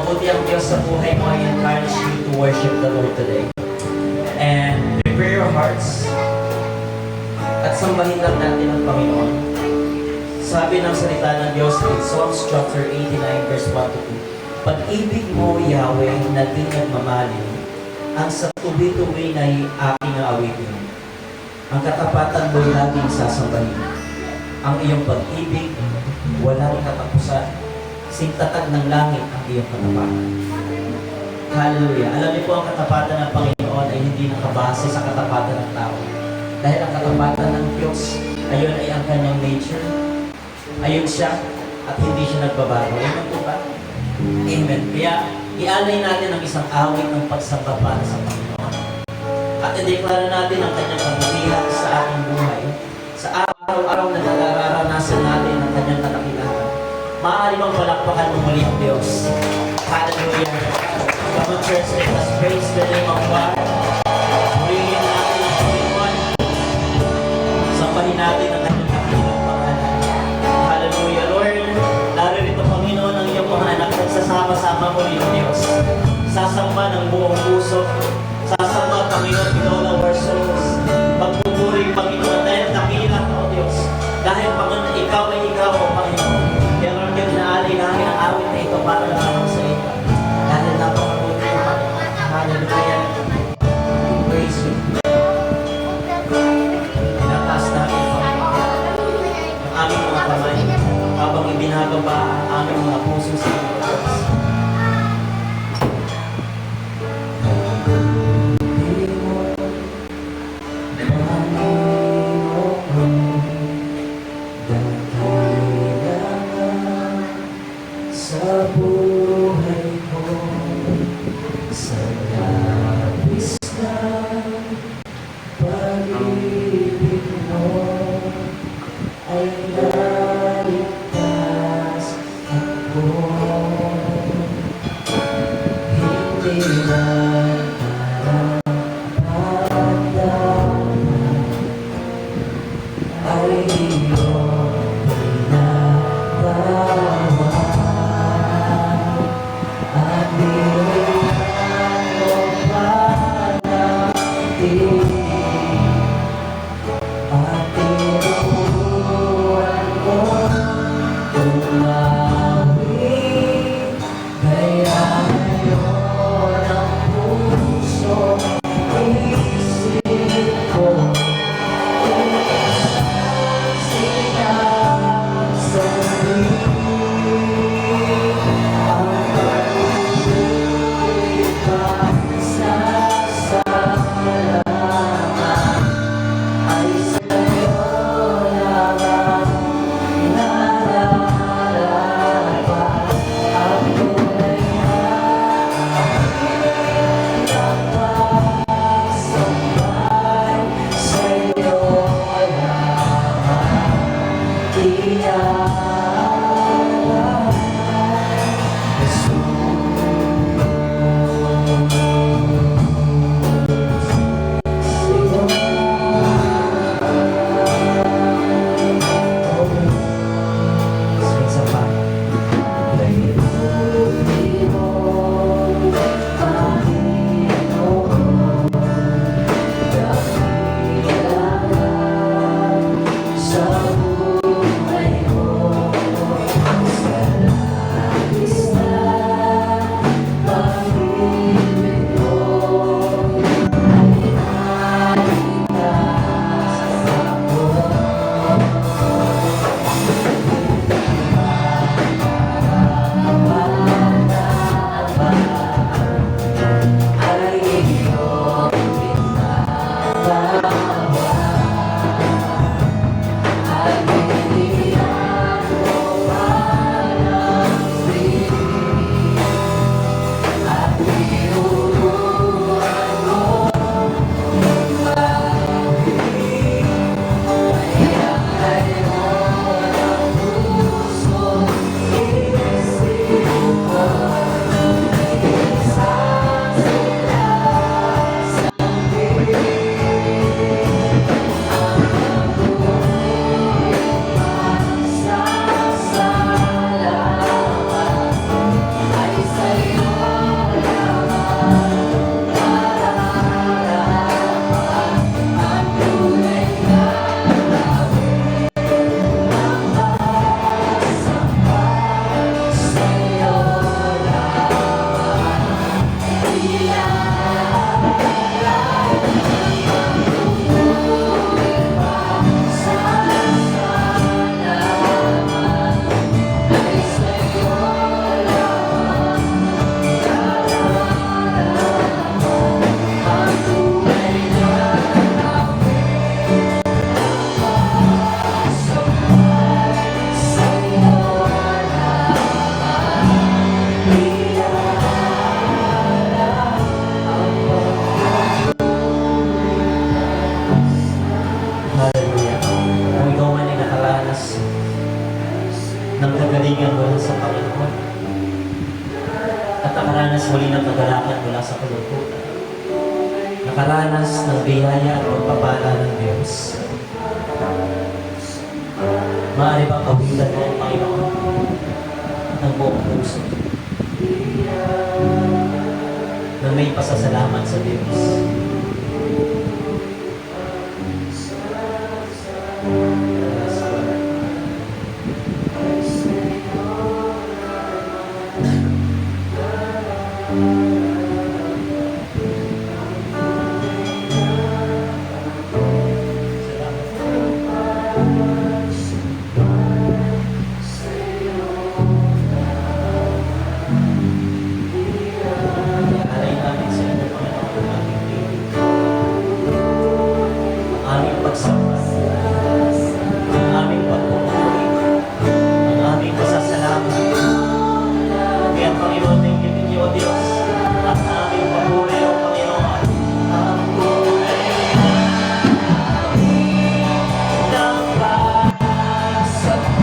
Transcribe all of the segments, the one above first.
mabuti ang Diyos sa buhay mo, I encourage you to worship the Lord today. And prepare your hearts at sambahin lang natin ang Panginoon. Sabi ng salita ng Diyos in Psalms chapter 89 verse 1 to 2, pag-ibig mo, Yahweh, na di nagmamaling, ang sa tuwi-tuwi na aking awitin. Ang katapatan mo'y laging sasambahin. Ang iyong pag-ibig, walang katapusan. Sintatag ng langit ang iyong katapatan. Hallelujah. Alam niyo po, ang katapatan ng Panginoon ay hindi nakabase sa katapatan ng tao. Dahil ang katapatan ng Diyos, ayun ay ang kanyang nature. Ayun siya at hindi siya nagbabago. Amen po ba? Amen. Kaya ialay natin ang isang awit ng pagsamba para sa Panginoon. At i-declare natin ang kanyang kabutihan sa ating buhay. Sa araw-araw na nararanasan natin ang kanyang kadakilaan. Maaari bang palakpakan mo muli ang Diyos? Hallelujah. Come on, church, let us praise the name of God. Purihin natin ang Panginoon. Sambahin natin ang kanyang kapilang pangalan. Hallelujah, Lord. Naririto, Panginoon, ang iyong mga anak nagsasama-sama muli ang Diyos. Sasamba ng buong puso. Sasamba, Panginoon, with all our souls. Pagpupuri, Panginoon, dahil dakila ka, O Diyos. Dahil, Panginoon, ikaw ay ikaw, O Panginoon. Kaya Lord, yung naalay namin ang awit na ito para lamang sa ito. Dahil napakabuti mo, Panginoon. Hallelujah. We praise you. Pinataas namin, Panginoon, ang aming mga kamay habang ibinababa ang aming mga puso sa iyo, Diyos. Sa buhay ko, sa labis na pag-ibig mo ay naligtas ako. Hindi na karapat-dapat ay iyong pinatawa. Kaya ngayon ang nakaranas muli ng kagalakan mula sa kalungkutan. Nakaranas ng biyaya at pagpapala ng Diyos. Maaari bang kawitan mo ang Panginoon ng buong puso na may pasasalamat sa Diyos? Alay namin sa inyo, Panginoon, ang aming piling, ang aming pagsamba, ang aming pagpupuri, ang aming pasasalamat. Kaya, Panginoon, thank you, O Diyos, at aming papuri, O Panginoon. Ang tunay ng pagsabay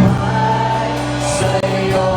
sa iyo.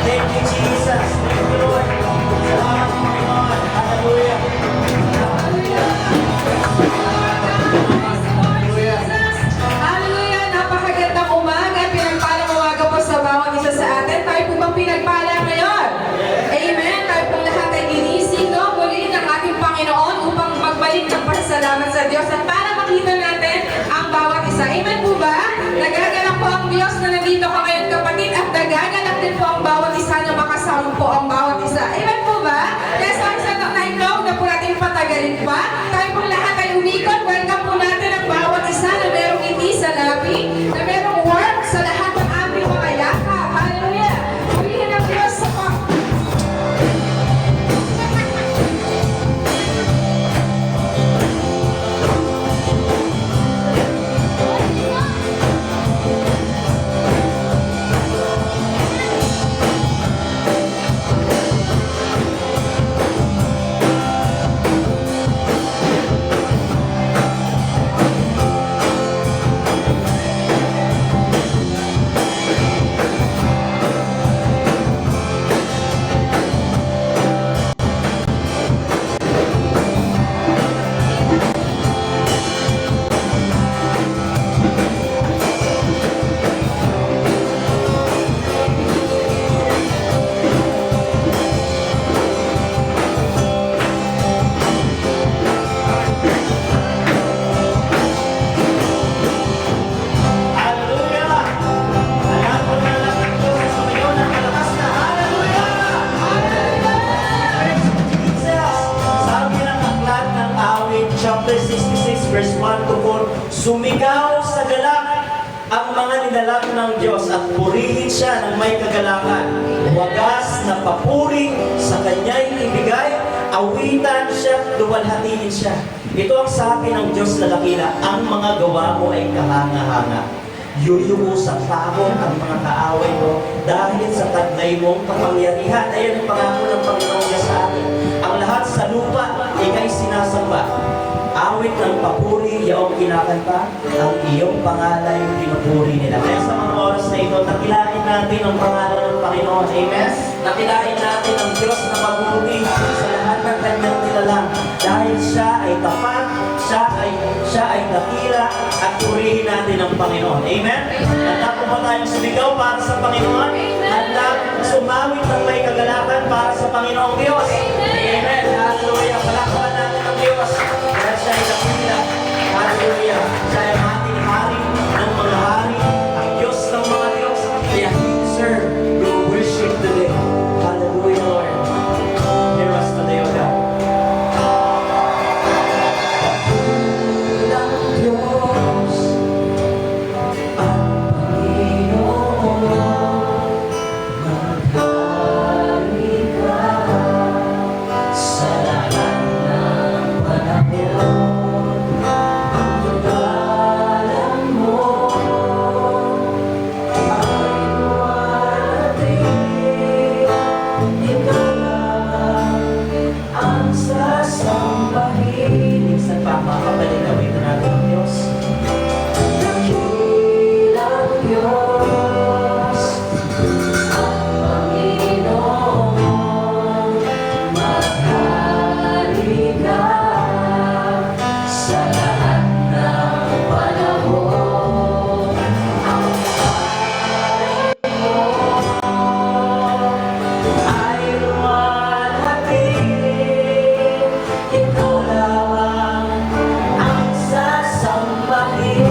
Thank you, Jesus. Thank you, Lord. Salamat, Panginoon. Hallelujah. Hallelujah! Napakagandang umaga. Pinagpalang umaga po sa bawat isa sa atin. Tayo po bang pinagpala ngayon? Amen! Tayo po lahat ay ginising, no? Muli ng ating Panginoon upang magbalik ng pasasalamat sa Diyos at para makita natin ang bawat isa. Amen po ba? Nagagalak po ang Diyos na nandito ka ngayon, kapatid, at nagagalak din po ang bawat isa na makasama po ang bawat isa. Amen po ba? Kaya sa time long na po natin patagalin pa, tayo po lahat ay umikot. Welcome po natin ang bawat isa na merong ngiti sa labi, na merong work sa lahat ng aming mga yakap. Hallelujah! Purihin ang Diyos sa chapter 66, verse 1 to 4, sumigaw sa galak ang mga nilalang ng Diyos at purihin siya ng may kagalakan. Wagas na papuri sa kanya'y ibigay, awitan siya, luwalhatiin siya. Ito ang sabi ng Diyos na dakila, ang mga gawa mo ay kahanga-hanga. Yuyuko sa takot ang mga kaaway mo dahil sa taglay mong kapangyarihan. Ayan ang pangako ng Panginoon niya sa atin. Ang lahat sa lupa, ika'y sinasamba. Awit ng papuri, iyong kinakanta, ang iyong pangalan pinupuri nila. Kaya sa mga oras oras na ito, nakilain natin ang pangalan ng Panginoon. Amen? Nakilain natin ang Diyos na mabuti sa lahat ng kanyang nilalang. Dahil siya ay tapat, siya ay dakila, at purihin natin ang Panginoon. Amen? Handa po ba tayong sumigaw para sa Panginoon? Handa sumawit ng may kagalakan para sa Panginoong Diyos. Amen. Hallelujah. Palakpakan natin ang Diyos. Dahil siya ay dakila. Hallelujah. Siya ay ating hari ng mga hari, ang Diyos ng mga Diyos. Kaya He deserves your worship today. Hallelujah, Lord. Hear us today, O God. Ang Diyos, ang Panginoon, maghari ka sa lahat ng panahon. Ang paggalang mo ay luwalhati. Ikaw lamang ang sasambahin. Minsan pa, mga kapatid, gawin natin ang Diyos. Dakilang Diyos, ang Panginoon, maghari ka sa lahat ng panahon. Ang pangalan mo ay luwalhati. Ikaw lamang ang sasambahin.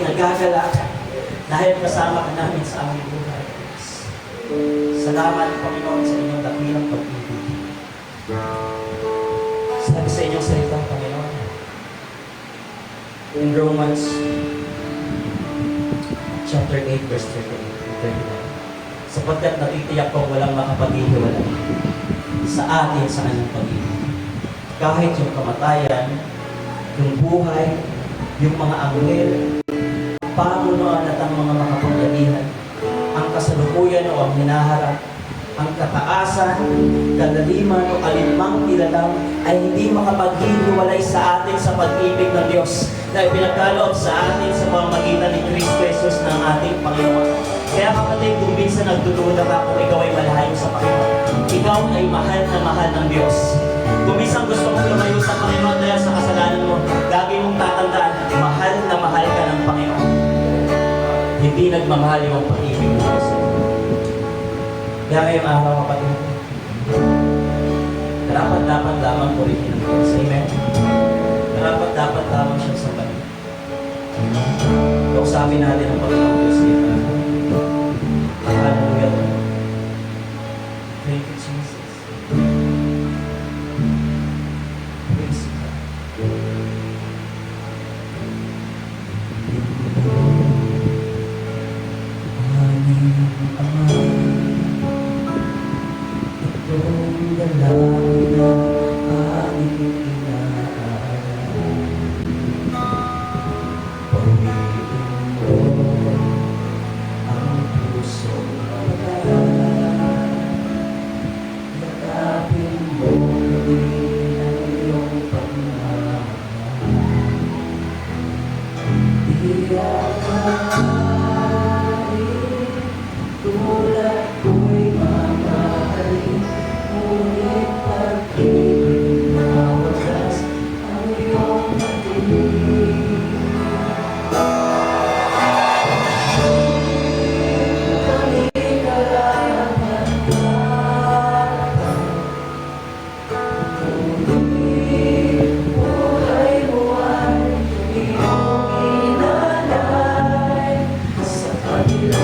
nagagalak dahil kasama ka namin sa aming buhay. Salamat, Panginoon, sa inyong dakilang pag-ibig. Sabi sa inyong salita, Panginoon, in Romans chapter 8, verse 39, sapagkat natitiyak kong walang makapaghihiwalay sa atin sa kanyang pag-ibig. Kahit yung kamatayan, yung buhay, yung mga anghel, pamunuan at ang mga makapangyarihan, ang kasalukuyan o ang hinaharap, ang kataasan, kalaliman o alinmang nilalang ay hindi makapaghihiwalay sa atin sa pag-ibig ng Diyos na ipinagkaloob sa atin sa pamamagitan ni Kristo Jesus ng ating Panginoon. Kaya kapatid, kung minsan nagdududa ka kung ikaw ay malayo sa Panginoon, ikaw ay mahal na mahal ng Diyos. Kung minsan gusto mong lumayo sa Panginoon dahil sa kasalanan mo, lagi mong tatandaan, mahal na mahal ka ng Panginoon. Hindi nagmamahal yung pag-ibig ng Diyos. Kaya ngayong araw, kapatid, dapat lamang purihin ng Diyos. Amen? Dapat lamang siyang sabahin. Kung sa amin natin ang Panginoon Diyos dito. Hallelujah. Thank you, Jesus. Praise God. Aming Ama, itong dalangin na aming inaalay. Pawiin mo ang pusong magay. Yakapin mo rin ang iyong pagmamahal. Tulad ko'y mamahalin, ngunit pag-ibig na wagas ang iyong pag-ibig. Kami karapat-dapat, ngunit buhay mo ay iyong inalay sa kanila.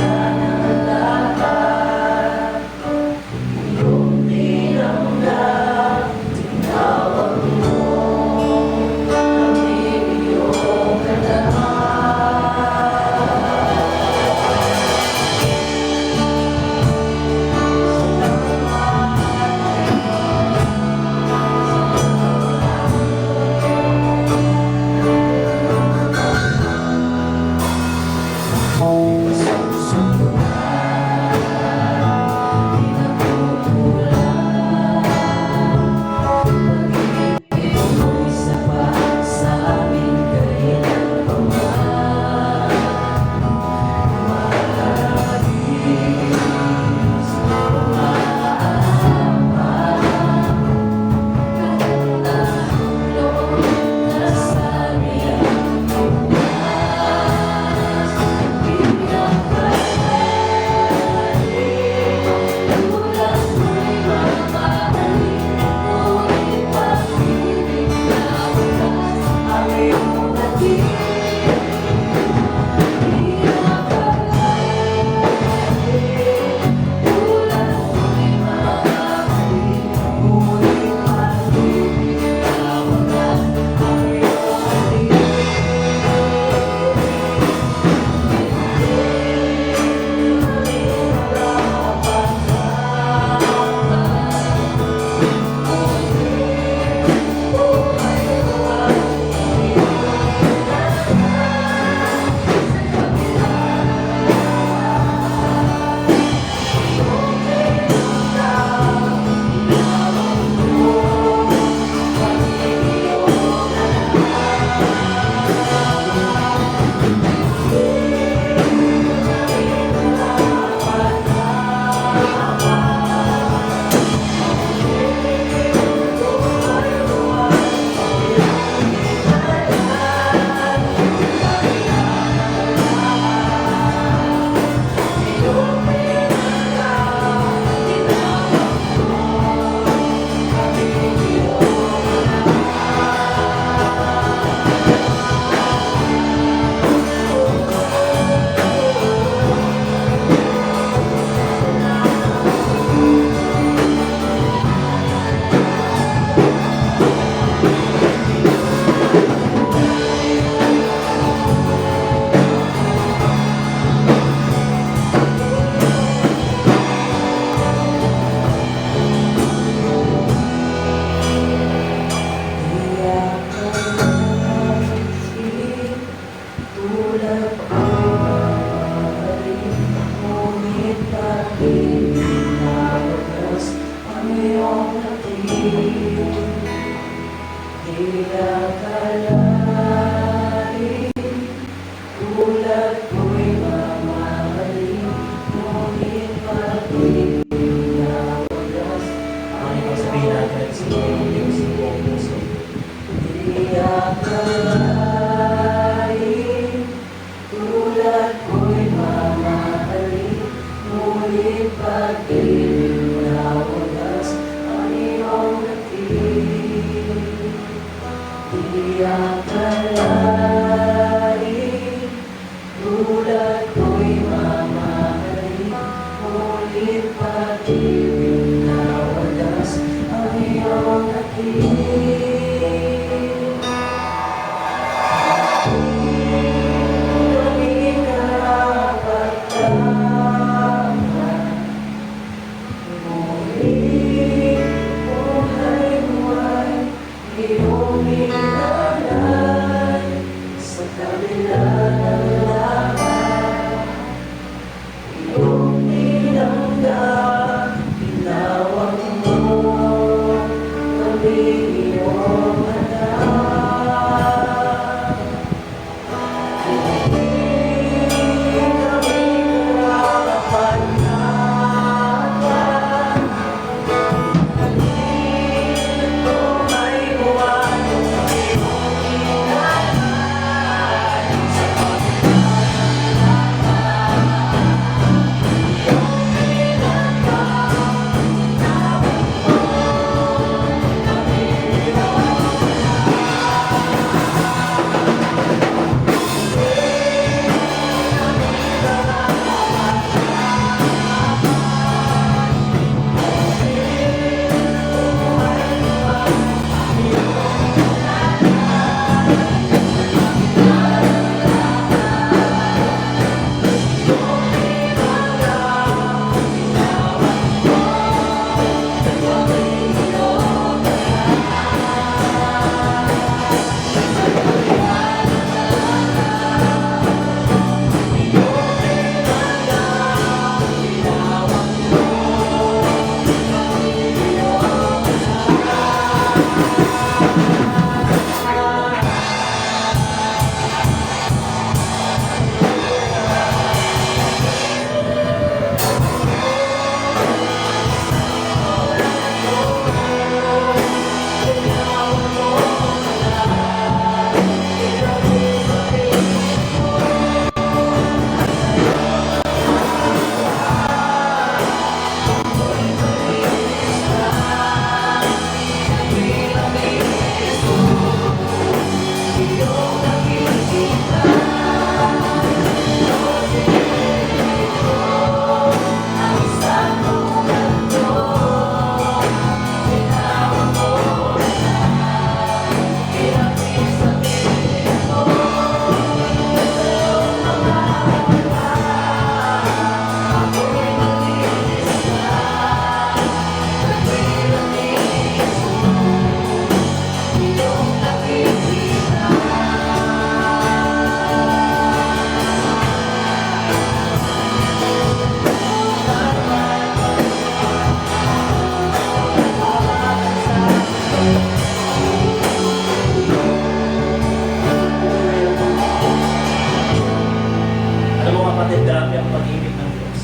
ngunit bakit pinawagas ang iyong ating di akalain tulad ko'y mamahalin ngunit bakit pinawagas ang iyong sabihin natin at sinulit sa buong puso di akalain tulad ko'y mamahalin ngunit bakit pinawagas ang iyong ating di akalain tulad ko'y mamahalin ngunit bakit pinawagas ang iyong ating kami karapat-dapat ngunit buhay mo ay iyong inalay sa kabila ng lahat iyong tinanggap tinawag mo kami iyong anak hindi kami karapat-dapat buhay mo ay iyong inalay sa Alam mo kapatid, grabe ang pag-ibig ng Diyos.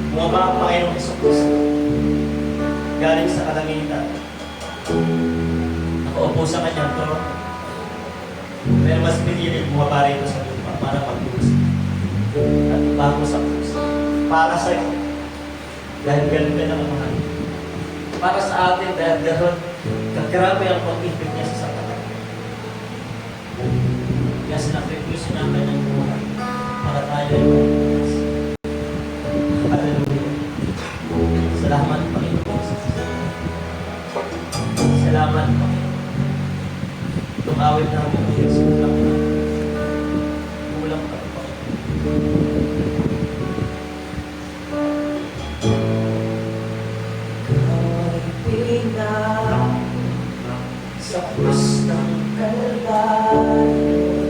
Bumaba ang Panginoong Jesucristo galing sa kalangitan. Nakaupo sa kanyang trono. Pero mas pinili bumaba rito sa lupa para magdusa at bago sa krus. Para sa iyo. Dahil ganun ka ng mahal. Para sa atin, dahil gano'n, kagrabe ang pag-ibig niya sa satan. Kaya sinakripisyo namin ng buhay para tayo ay maliligtas. Hallelujah. Salamat, Panginoon. Salamat, Panginoon. Tumawid na mo ng Diyos. Kulang pa, Panginoon. Sa krus ng Kalbaryo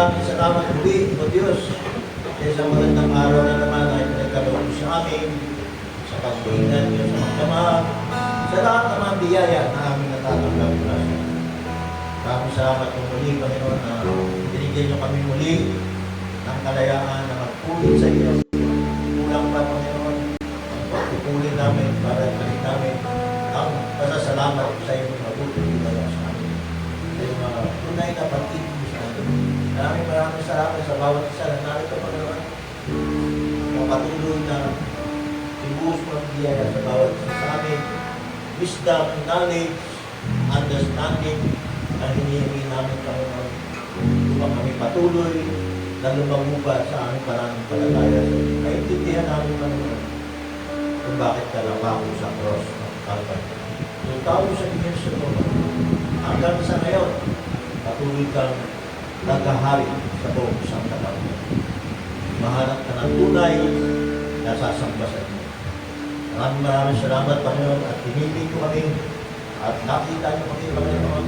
maraming salamat muli, O Diyos. Sa isang magandang araw na naman ay pinagkaloob sa amin, sa pag-iingat niyo sa magdamag, sa lahat ng mga biyaya na aming natatanggap mula sa inyo. Maraming salamat po muli, Panginoon, na binigyan niyo kami muli ng kalayaan na magpulit sa iyo. Kulang pa, Panginoon, ang pagpupuli namin para ibalik namin ang pasasalamat sa iyo ng mabuti tayo sa amin. Sa iyo mga tunay na pag-ibig sa amin. Maraming salamat sa bawat isa na narito, Panginoon. Ang patuloy na ibuhos mo ang biyaya sa bawat isa sa amin. Wisdom, knowledge, understanding ang hinihingi namin, Panginoon. Upang kami patuloy na lumagubad sa aming pananampalataya sa iyo. Naintindihan namin, Panginoon, kung bakit ka napako sa cross ng Calvary. 2,000 years ago, hanggang sa ngayon, patuloy kang naghahari sa buong sangkatauhan. Mahanap ka ng tunay na sasamba sa iyo. Maraming salamat, Panginoon, at pinili ko kami at nakita niyo kami, Panginoon,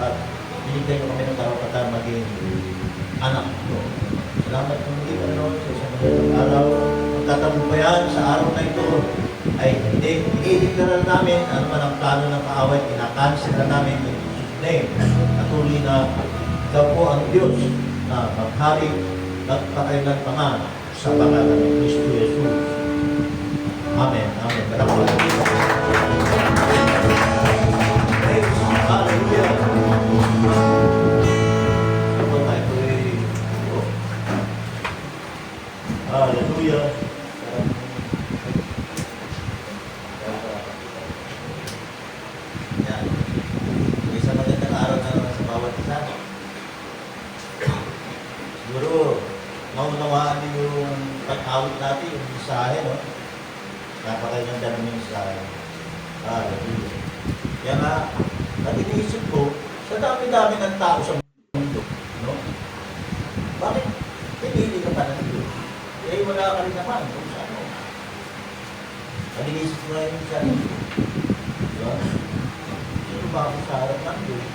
at binigyan niyo kami ng karapatan maging anak ko. Salamat po muli, Panginoon, sa isang magandang araw. Ang tatagumpayan sa araw na ito ay hindi iniligtaran namin ano man ang plano ng kaaway, kinakansel na namin in Jesus' name. Patuloy na ikaw po ang Diyos na maghari nagpakailan pa nga sa pangalan ng Kristo Jesus. Amen. Amen. Praise. Hallelujah. Ako tayo po'y hallelujah. Yan. Isang magandang araw na naman sa bawat isa. Siguro, maunawaan niyo yung pag-awit natin, yung mensahe, no? Napakaganda ng mensahe. Hallelujah. Kaya nga, nag-iisip ko, sa dami-dami ng tao sa mundo, no? Bakit pinili ka pa ng Diyos? Eh, wala ka rin naman kung sa ano. Nag-iisip ko na yung sarili. Diba? Sino ba ako sa harap ng Diyos?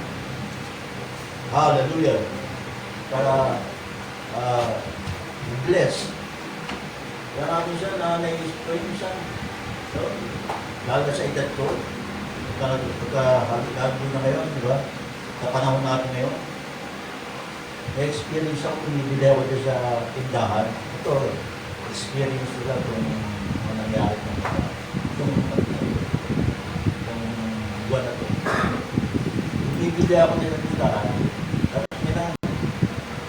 Hallelujah. Para blessed. Kaya namin siya na naisip ko yung isa. So, lalo na sa edad ko, pagka-halo na ngayon, di ba? Sa panahon natin ngayon, na-experience ako, pinibili ako dyan sa tindahan. Ito, experience ko lang kung ano nangyari itong buwan na ito. Pinibili ako dyan sa tindahan. Tapos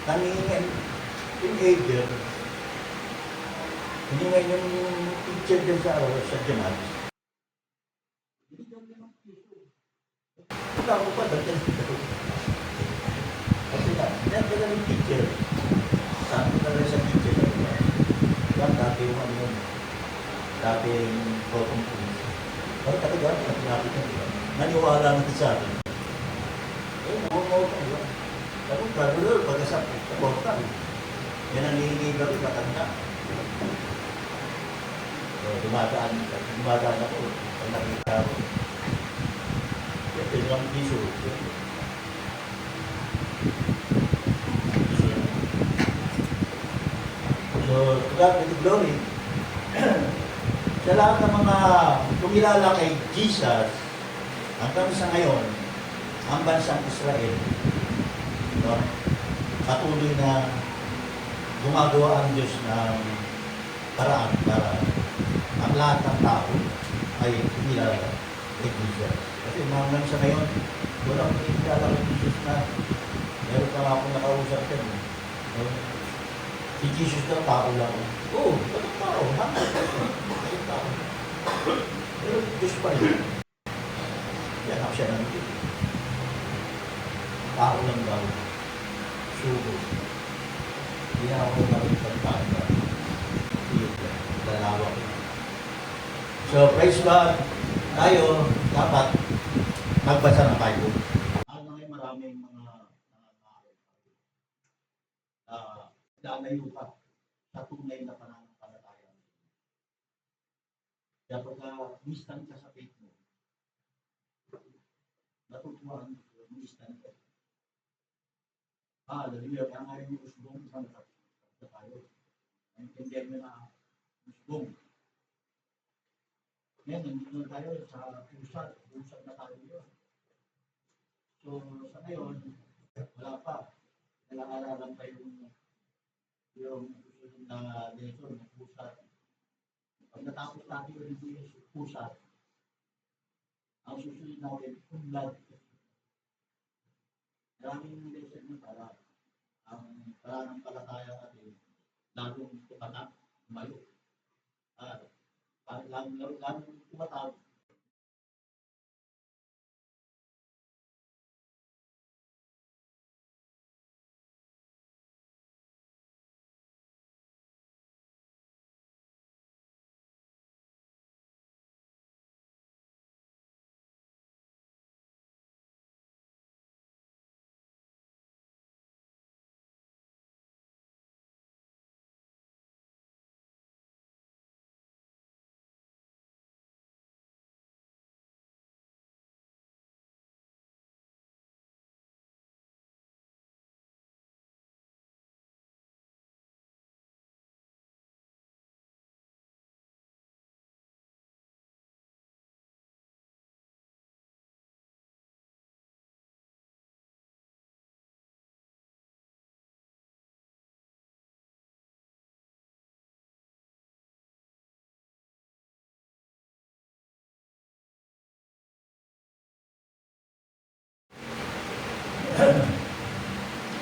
nangingin teenager, hindi nga yung picture din sa Jamal. Hindi daw naman piso. Ito ako pa, dagdag dito. Kasi nga, dagdag yung picture. Saan ko na rin sa picture na ito? Yan, dati yung ano yun. Dati yung bottom police. Bakit ako gano'n? Natinapit na ito. Naniwala natin sa akin. Eh, nakumaw ka, diba? Tapos, gano'n, pag-asap sa portal. Yan ang hihingi ka rin, matanda. So, dumadaan ako. Pag nakita ako. Ito yung piso. So, to God be the glory. Sa lahat ng mga kumilala kay Jesus, hanggang sa ngayon, ang bansang Israel, no, patuloy na gumagawa ang Diyos ng paraan para ang lahat ng tao ay kumilala kay Jesus. Kasi hanggang sa ngayon, walang kumilala kay Jesus na meron pa nga akong nakausap yan. No? Si Jesus na tao lang. Oo, bakit tao? Bakit tao? Pero Diyos pa rin. Yan ako siya ng Diyos. Tao lang daw. Sugo. Hindi na ako nakipagtaan na. Lalawak. So, praise God. Tayo, dapat magbasa ng Bible. Ano ngayon maraming mga dalayo ka sa tunay na pananampalataya. Kaya pagka instant ka sa faith mo, natutuwa mo instant ka. Hallelujah. Kaya nga yung usbong, isang na tayo. Naintindihan nyo na usbong. Ngayon, nandito na tayo sa usad. Usad na tayo yun. So, sa ngayon, wala pa. Nalangalaran pa yung susunod na lesson ng usad. Pag natapos natin yung usad, ang susunod natin, unlad. Maraming lesson mo para ang pananampalataya natin lalong tumatag, tumayo. Lalong tumatag.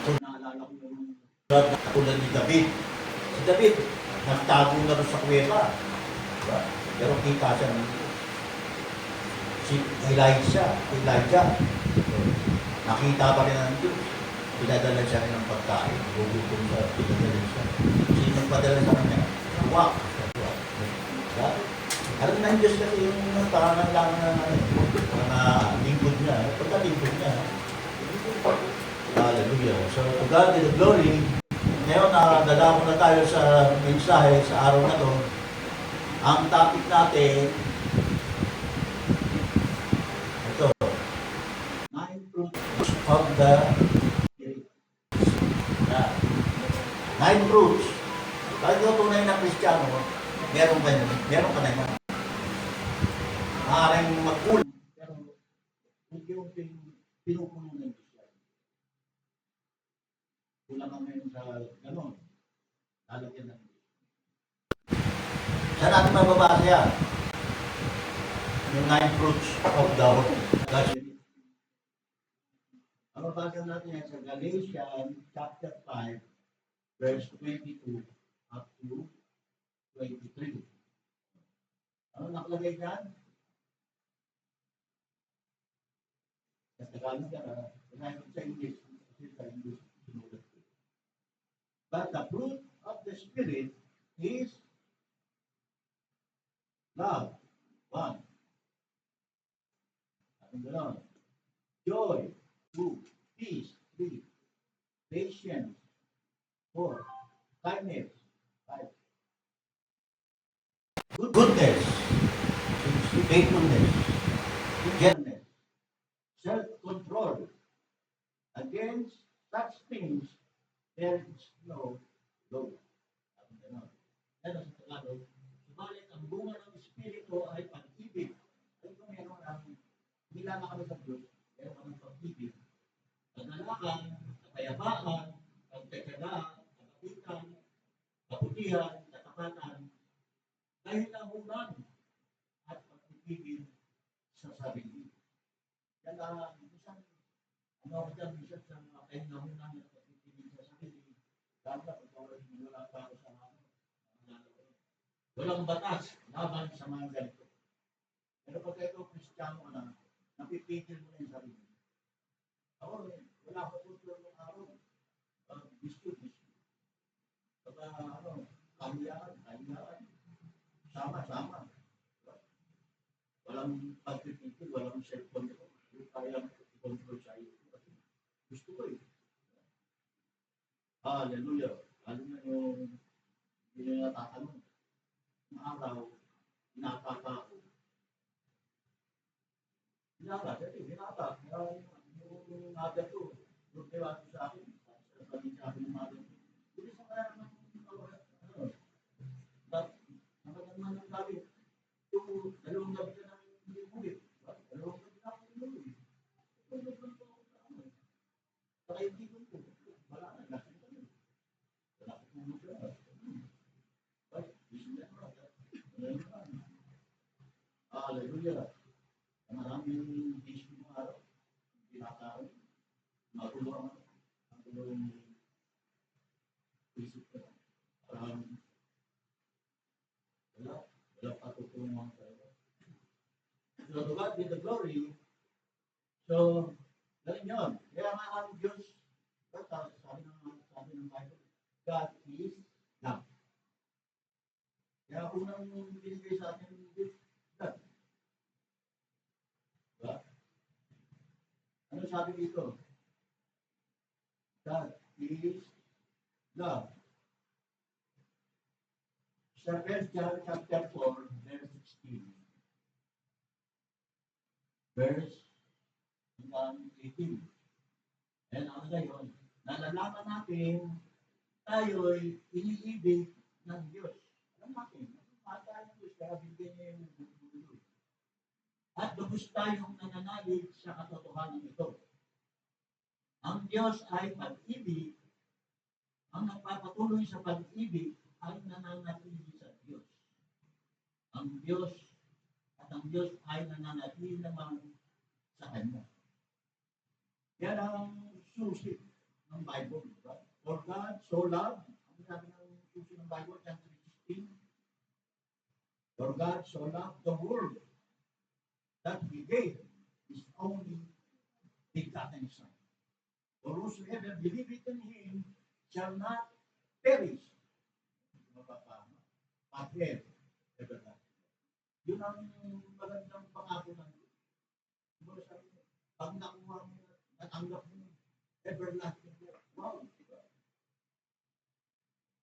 Kung naalala ko yung tulad ni David. Si David, nagtago na rin sa kuweba. Diba? Pero kita siya ng si Elijah. Nakita pa rin ng Diyos. Pinadala siya rin ng pagkain. Gugutom siya, pinadala siya. Sino padala sa kanya? Uwak. Diba? Alam na ng Diyos kasi yung pangangailangan ng mga lingkod niya. Pagkalingkod niya. Hallelujah. So, to God be the glory. Ngayon, nadala ko na tayo sa mensahe sa araw na to. Ang topic natin, ito, 9 fruits of the Spirit. 9 fruits. Kahit yung tunay na Kristiyano, meron ka na yan. Maaaring magkulang, pero hindi yung pinupuno ng Diyos. Kulang kami sa gano'n. Lalagyan ng Diyos. Saan natin mababasa yan? Yung 9 fruits of the God's Spirit. Mababasa natin yan sa Galatians chapter 5, verse 22 up to 23. Ano nakalagay dyan? Sa Tagalog yan, sa English. Sa English. But the fruit of the Spirit is love, 1. Joy, 2. Peace, 3. Patience, 4. Kindness, 5. Goodness, faithfulness, gentleness, self-control. Against such things, there is no law. Ano sa Tagalog? Subalit ang bunga ng Espiritu ay pag-ibig. Ay kung meron ang nilalang kami sa Diyos, meron kami pag-ibig. Paglalakang, kapayapaan, pagtataga, kapagitan, kaputihan, katapatan, kahinahunan, at pag-ibig sa sarili. Yan ang isang minsan sa kahinahunan at pag-ibig sa sarili. Dapat wala pa sa walang batas laban sa mga ganito. Pero pag ito, Kristiyano na, napipigil mo na yung sarili. Ako, wala ko kultur ng araw. Gusto. Pag kahiyaan. Sama. Walang pagpipigil, walang self-control. Hindi kaya control sa iyo. Gusto ko eh. Hallelujah. Lalo na yung hindi na natatanong. Ang araw, pinapaka ako. Pinaka. Yung naga ko, nagdiwa ko sa akin. sabi ng mga ganun. Hindi sa kaya naman, naman ng sabi, yung dalawang gabi ka namin hindi umuwi. Dalawang gabi na ako umuwi. Dalawang gabi na ako sa amin. Sa kaibigan ko, wala na, lasing kami. Wala ko tulog siya. Ay, gising na naman. Hallelujah. Maraming gising mo araw. Pinakaroon. Matulong ako. Matulong isip ko. Wala patutungan tayo. So, to God be the glory. So, ganun yun. Kaya nga ang Diyos, sabi ng Bible, God is love. Kaya unang binigay sa atin ng Diyos, love. Diba? Ano sabi dito? God is love. Sa 1 John chapter 4, verse 16. Verse 18. And ano na yun? Nalalaman natin tayo'y iniibig ng Diyos. Alam natin, mahal tayo ng Diyos, kaya bigyan niya yung bulo. At lubos tayong nananalig sa katotohanan ito. Ang Diyos ay pag-ibig, ang nagpapatuloy sa pag-ibig ay nananatili sa Diyos. Ang Diyos at ang Diyos ay nananatili naman sa Kanya. Yan ang susi ng Bible. Diba? For God so loved, ang sabi ng susi ng Bible, John 3:16, for God so loved the world that He gave His only begotten Son. For whosoever believeth in Him shall not perish, but have everlasting. Yun ang magandang pangako ng Diyos. Pag nakuha mo, natanggap mo, everlasting life. Wow!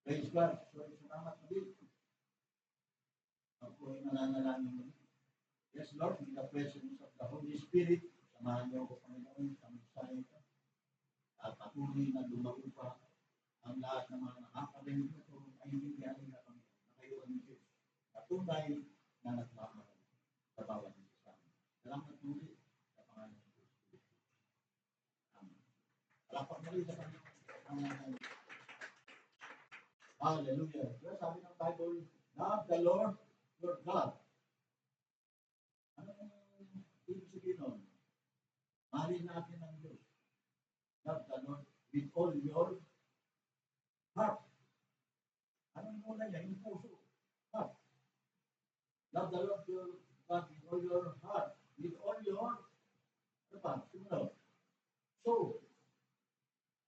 Praise God. So, salamat ulit. Ako ay mananalangin mo. Yes, Lord, in the presence of the Holy Spirit, samahan niyo ako, Panginoon, sa mensahe ito. At patuloy na lumago pa ang lahat ng mga nakakarinig na ito ay hindi na kami na kayo ang Diyos. Patunay na nagmamahal sa bawat isa sa amin. Salamat ulit sa pangalan ng Diyos. Amen. Alapak muli sa Panginoon. Hallelujah. Kaya sabi ng Bible, love the Lord your God. Anong ibig sabihin nun? Mahalin natin ang Diyos. Love the Lord with all your heart. Anong muna niya? Yung puso. Heart. Love the Lord your God with all your heart. With all your, ano pa? Ano? Soul.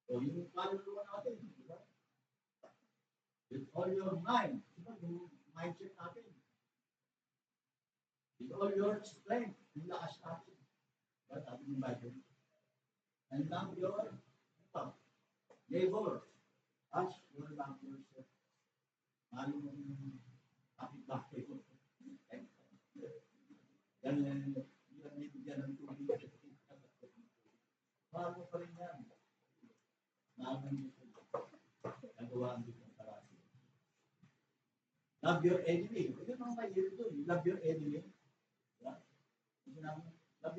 So, yung kaluluwa natin. Diba? With all your mind. Diba? Yung mindset natin. With all your strength. Yung lakas natin. Diba? Sabi ng Bible. And love your neighbor as your love yourself. Mahal mo yung kapit-bahay ko. Yan bibigyan ng tubig. Mahal mo pa rin yan. Mahal mo yung nagawa ang Diyos ng parati. Love your enemy. Yun ang mahirap doon. Love your enemy. Love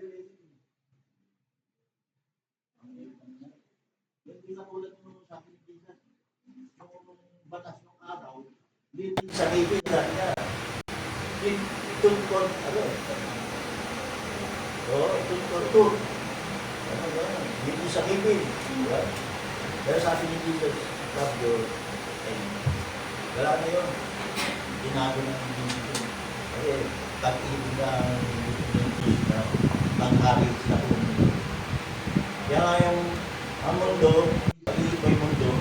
your enemy. Yung pinatulad mo sa akin, Jesus, yung batas ng araw, hindi sa ibig niya. Itungkol, itungkol. Hindi sa ibig. Pero sa akin, Jesus, love your enemy. Wala na yun. Ginago ng Jesus. Kasi, pag-ibig ang Jesus na tanghari sa mundo. Kaya nga yung ang mundo, pag-ibig ko yung mundo,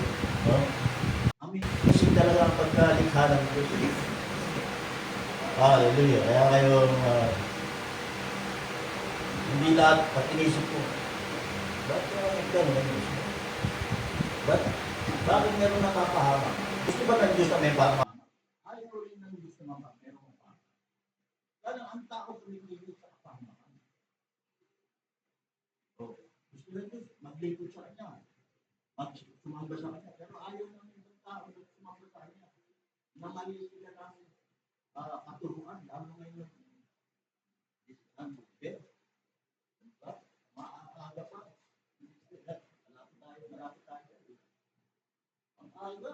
kasi talaga ang pagkalikha ng Diyos. Hallelujah. Kaya kayo, hindi lahat, pag inisip ko, ba't gano'n ang Diyos? Bakit meron nakapahama? Gusto ba ng Diyos na may pahama? Ayaw rin ng Diyos na meron pahama. Kaya ang tao pumipili sa kapahamakan. Gusto ng Diyos, maglipot sa kanya. sumamba sa kanya. Pero ayaw ng ibang tao na sumamba sa kanya. Na mali sila ng katuruan, lalo ngayon. Ang bukit. Diba? Maaga pa. Malapit tayo. Ang aga.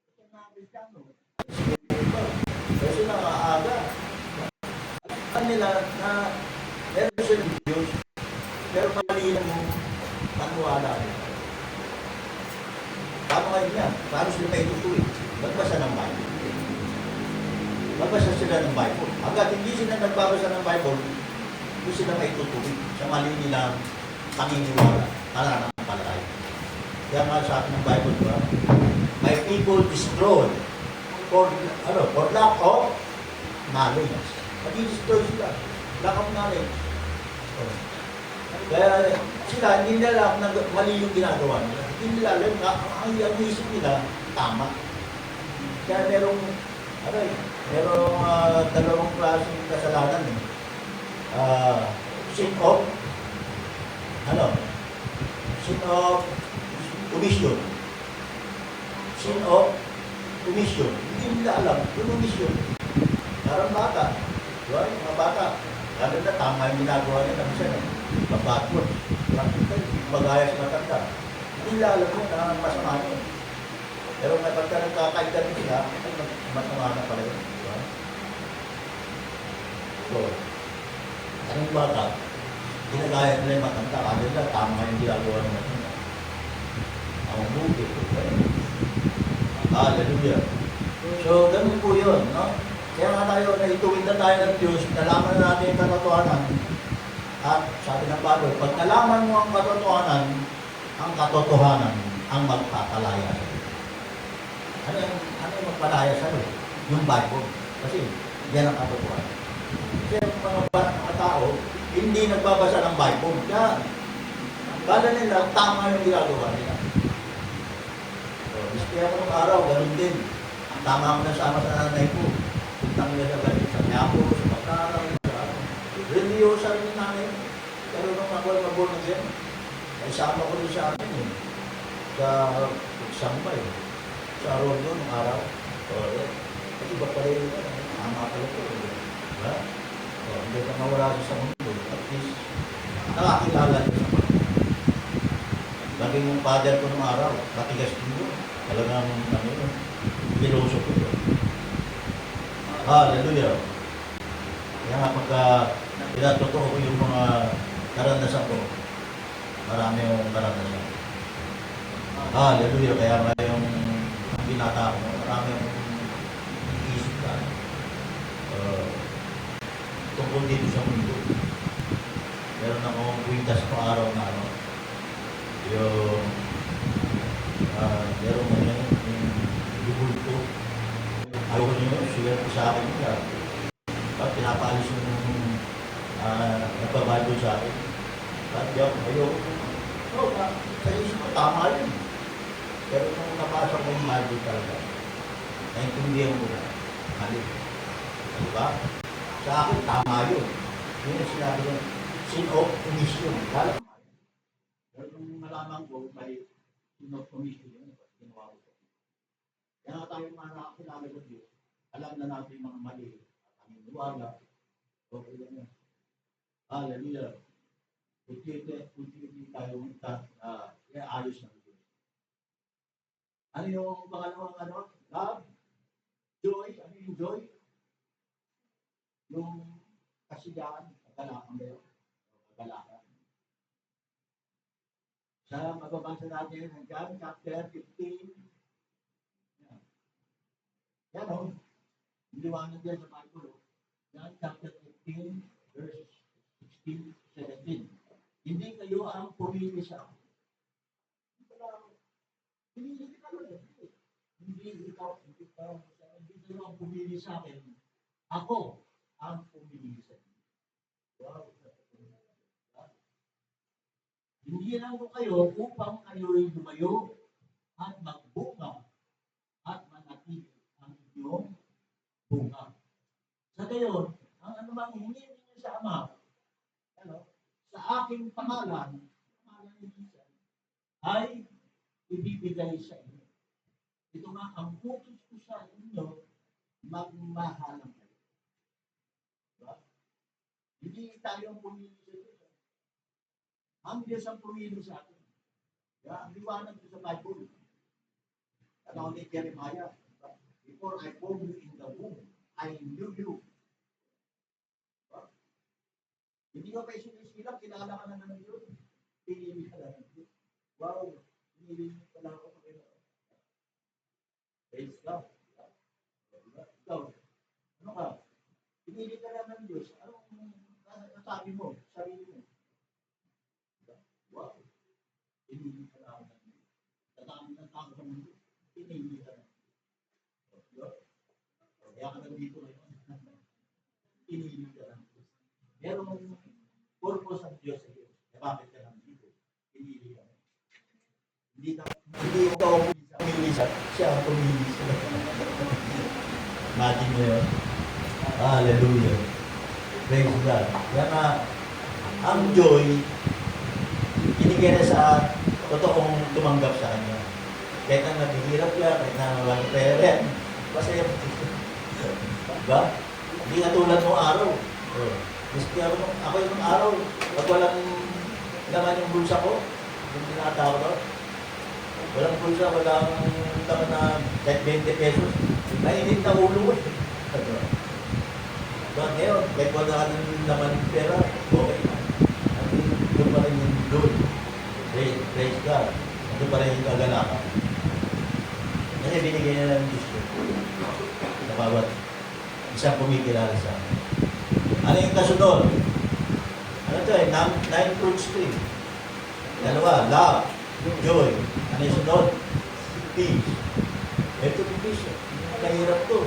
Ito na ang Kristiyano. Kasi nakaaga. Alam nila na meron silang Diyos, pero mali lang yung paniwala nila. Tama ngayon yan. Paano sila may tutuloy? Magbasa ng Bible. Magbasa sila ng Bible. Hanggat hindi sila nagbabasa ng Bible, hindi sila may tutuloy sa mali nilang paniniwala. Pananampalataya. Kaya nga sa akin ng Bible, diba? My people destroyed for lack of knowledge. Mati-destroy sila. Lack of knowledge. Kaya sila, hindi nila alam na mali yung ginagawa nila. Hindi nila alam na ang isip nila, tama. Kaya merong dalawang klaseng kasalanan. Sin of omission. Sin of omission. Hindi nila alam yung omission. Parang bata. Diba? Yung mga bata. Lalo na tama yung ginagawa nila. Minsan, mabatwad. Magaya sa matanda. Hindi nila alam yun na masama yun. Pero pagka nagkakaitad sila, masama na pala yun. Diba? So, anong bata? Ginagaya nila yung matanda. Kaya nila tama yung ginagawa ng matanda. Ang buti. Hallelujah. So, ganun po yun, no? Kaya nga tayo, naituwid na tayo ng Diyos, nalaman natin yung katotohanan. At sabi ng Bible, pag nalaman mo ang katotohanan ang magpapalaya sa iyo. Ano yung magpalaya sa iyo? Yung Bible. Kasi yan ang katotohanan. Kasi yung mga tao, hindi nagbabasa ng Bible. Kaya, kala nila, tama yung ginagawa nila. So, kaya ko nung araw, ganun din. Tama ako nasama sa nanay ko. Puntang nila sa Quiapo, sa Bacaraw, sa religyosa rin yung nanay. Pero nung ako ay maborn again, ay sama ko rin sa amin eh. Sa Sampay. Sa Rondo nung araw. Kasi iba pa rin yun. Tama pala ko. Diba? Hindi ka mawala sa mundo. At least, nakakilala niyo sa mundo. Laging yung father ko nung araw, matigas din yun. Talagang, philosophy yun. Hallelujah. Kaya nga pagka pinatotoo ko yung mga karanasan ko, marami yung karanasan. Hallelujah. Kaya nga yung binata ko, marami yung isip ka. Tungkol dito sa mundo. Meron akong kwintas pa araw na yung meron mo yun, yung bulto. Ayaw ko nyo, siya sa akin nila. Pinapaalis yung nagbabible sa akin. At ayaw ko. Sa isip ko, tama yun. Pero kung napasok ko yung Bible talaga, naintindihan ko na. Mali. Diba? Sa akin, tama yun. Yun yung sinabi ko, sin of omission. Pero kung malaman ko, may sin of omission yun. Ginawa ko. Kaya tayo mga nakakilala sa Diyos, alam na natin mga mali at ang inuwala. Okay lang yan. Hallelujah. Kunti tayo ayos na Diyos. Ano yung pangalawang love? Joy. Ano yung joy? Yung kasiyahan, kagalakan ba yun? Kagalakan. Sa mababasa natin ng John chapter 15, yan o, liwanag yan sa Bible. John chapter 15, verse 16, 17. Hindi kayo ang pumili sa akin. Hindi ka lang. Hindi kayo ang pumili sa akin. Ako ang pumili sa inyo. Wow. Hindi lang ko kayo upang kayo'y lumayo at magbunga at manatili ang inyong bunga. Sa gayon, ang anumang hingin ninyo sa Ama, sa aking pangalan ni Jesus, ay ibibigay sa inyo. Ito nga, ang utos ko sa inyo, magmahalan kayo. Diba? Hindi tayo ang pumili sa Diyos. Ang Diyos ang pumili sa atin. Diba? Ang liwanag ko sa Bible. Ano ni Jeremiah? Before I formed you in the womb, I knew you. Diba? Hindi ka pa isisilap, kilala ka na ng Diyos. Pinili ka na ng Diyos. Wow, pinili ka na ako. Praise God. Ikaw, ano ka? Pinili ka lang ng Diyos. Anong nasabi mo? Sarili mo. Wow. Pinili ka lang ng Diyos. Tatami ng tao sa mundo. Pinili ka lang. Kaya ka nandito ngayon. Pinili ka lang. Merong purpose ng Diyos sa iyo. Bakit ka nandito? Pinili ka lang. Hindi ikaw pumili siya ang pumili siya. Imagine mo yun. Hallelujah. Praise God. Kaya nga, ang joy, binigyan na sa totoong tumanggap sa Kanya. Kahit na naghihirap yan, kahit na walang pera, masaya mo. Diba? Hindi nga tulad ng araw. Miski ako yung araw, pag walang laman yung bulsa ko, yung tinatawag ko, walang bulsa, walang laman na kahit 20 pesos, nainit na ulo ko. But ngayon, kahit wala ka ng laman ng pera, okay na. Doon pa rin yung load. Praise God. Doon pa rin yung kagalakan. Kasi binigay na lang yung Diyos ko. Sa bawat isang pumikilala sa akin. Ano yung kasunod? Ano ito eh? 9 fruits to eh. Dalawa, love, joy. Ano yung sunod? Peace. Ito yung peace. Kahirap to.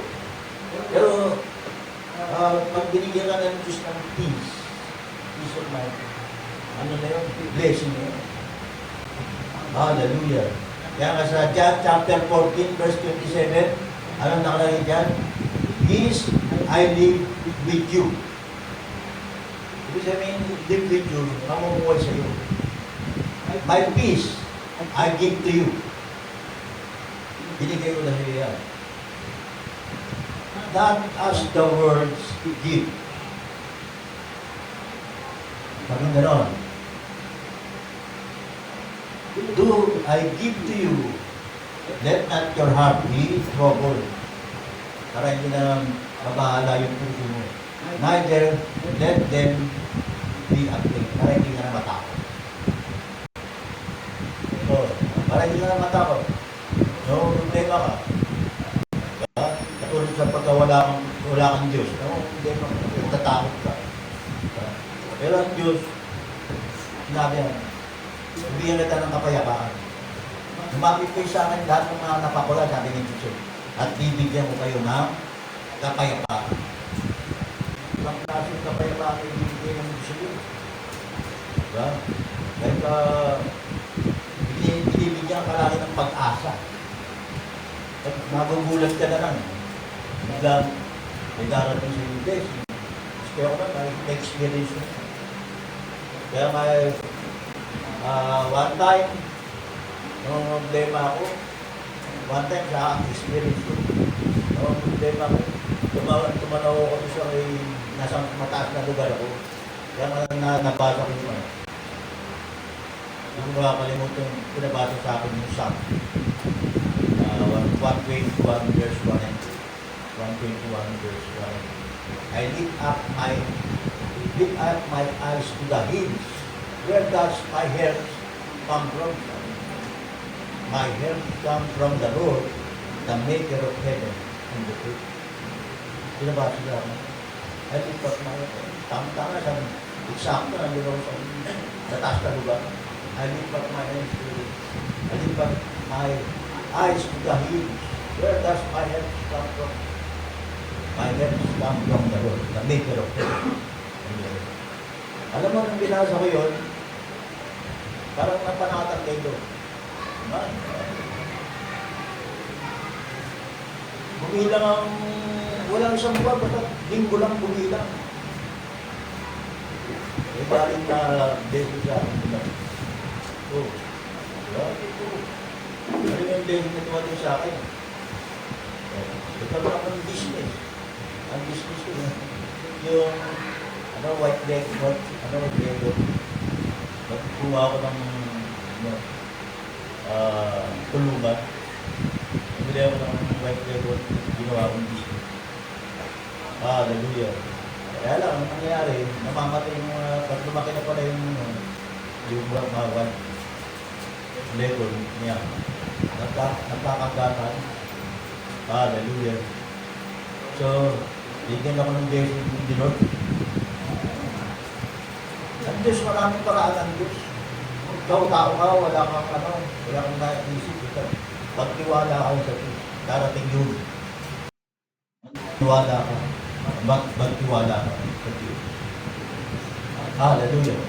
Pero, pag binigyan ka ng Diyos ng peace of mind, ano na yun? Blessing na yun. Hallelujah. Kaya nga sa John chapter 14, verse 27, anong nakalagay dyan? Peace I live with you. Ibig sabihin, live with you, mamumuhay sa iyo. My peace I give to you. Binigay ko na sa iyo yan. Not as the words give. Sabi ganon. Do I give to you, let not your heart be troubled. Para hindi na mabahala yung puso mo. Neither let them be afraid. Para hindi ka na matakot. So, para hindi ka na matakot. No problema ka. Katulad sa pagka wala kang Diyos. No problema ka. Tatakot ka. Pero ang Diyos, sinabi yan, bigyan kita ng kapayapaan. Lumapit kayo sa akin lahat ng mga napakula, sabi ng Diyos. At bibigyan ko kayo ng kapayapaan. Ang klaseng kapayapaan ay bibigyan ng Diyos. Diba? Dahil binibigyan ka lagi ng pag-asa. At magugulat ka na lang. Biglang may darating sa iyo. Kaya ko na, may experience mo. Kaya may one time, nung problema ako, one time sa experience ko, nung problema ko, tumanaw ako sa may nasa mataas na lugar ako. Kaya nabasa ko yun. Hindi ko makakalimutan yung pinabasa sa akin yung Psalm. 121 verse 1 and 121 verse 1. I lift up my eyes to the hills. Where does my help come from? My help comes from the Lord, the maker of heaven and the earth. Pinabasa niya ako. I lift up my eyes. Tama-tama sa eksakto na nila sa taas na lugar. I lift up my eyes to the I lift up my eyes to the hills. Where does my help come from? My help comes from the Lord, the maker of heaven and the earth. Alam mo, nung binasa ko yun, parang napanatag kayo. Bumilang ang walang isang buwan, basta linggo lang bumilang. May galing na beso sa akin. Oh, diba? blessing na tumating sa akin. Nagkaroon ako ng business. Ang business ko, yung white leg, nagkuha ako ng tulugan. Nabili ako ng white leg, ginawa akong business. Hallelujah. Kaya lang, ang nangyayari, namamatay yung pag lumaki na pala yung mga white level niya. Nagkakagatan. Hallelujah. So, bigyan ako ng blessing ng Lord. Ang Diyos, maraming paraan ng Diyos. Ikaw, tao ka, wala kang naisip. Pagtiwala ka sa Diyos. Darating yun. Magtiwala ka. Magtiwala ka sa Diyos. Hallelujah.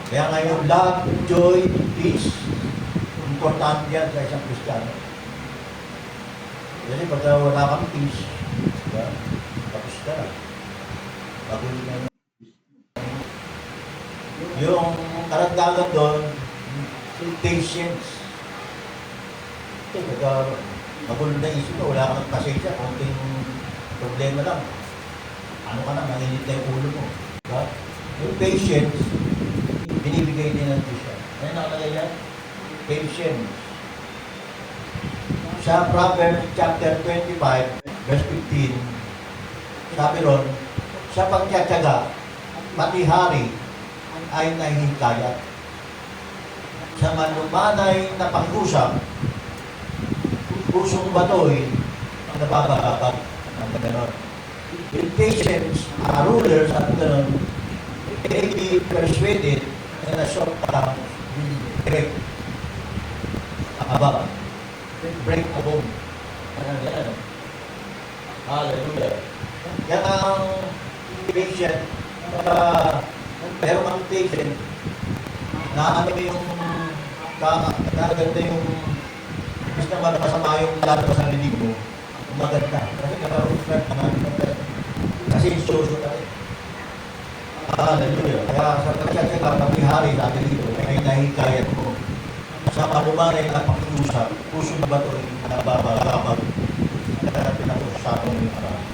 Kaya ngayon, love, joy, peace, importante yan sa isang Kristiyano. Kasi pag wala kang peace, tapos ka na. Paguli na yung karagdagan doon, patience. Kasi pag magulo na isip mo, wala kang pasensya, konting problema lang. Ano ka na, nanginit na yung ulo mo. Diba? Yung patience, binibigay din ng Diyos yan. Ano nakalagay yan? Patience. Sa Proverbs chapter 25, verse 15, sabi ron, sa pagtsatsaga, pati hari ay nahihikayat. Sa malumanay na pag-usap, pusong batoy ang nababagabag ng gano'n. With patience, rulers at gano'n, may be persuaded and a short tongue will break above. Break a bone. Ano? Hallelujah. Yan ang patient. Pero ang patient, na ano yung kaganda yung gusto naman masama yung lalabas sa linig mo, maganda. Kasi naka-reflect naman. Kasi insuso tayo. Hallelujah. Kaya sa pagkakita, pag-ihari natin dito, ay nahikayat mo. Sa malumanay na pakiusap, puso na ba ito yung nababagabag na pinag-usapan mo yung marami.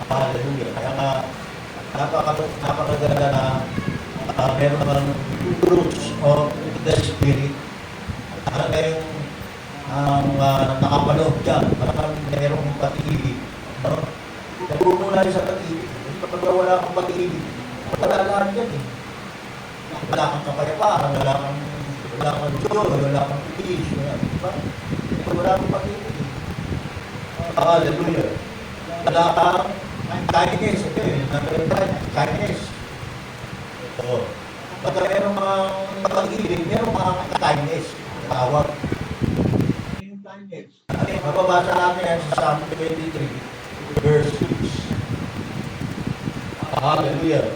Hallelujah. Kaya nga, napakaganda na meron naman fruits of the Spirit. Ano kayong nakapanood dyan, parang merong pag-ibig. No? Nagmumula sa pag-ibig. Kapag wala kang pag-ibig, wala lang dyan eh. Wala kang kapayapaan, wala kang joy, wala kang peace, wala kang pag-ibig. Hallelujah. Wala kang kindness. Kindness. So, pag merong mga pag-ibig, merong mga kindness. Tawag. Mababasa natin yan sa Psalm 23, verse 6. Hallelujah.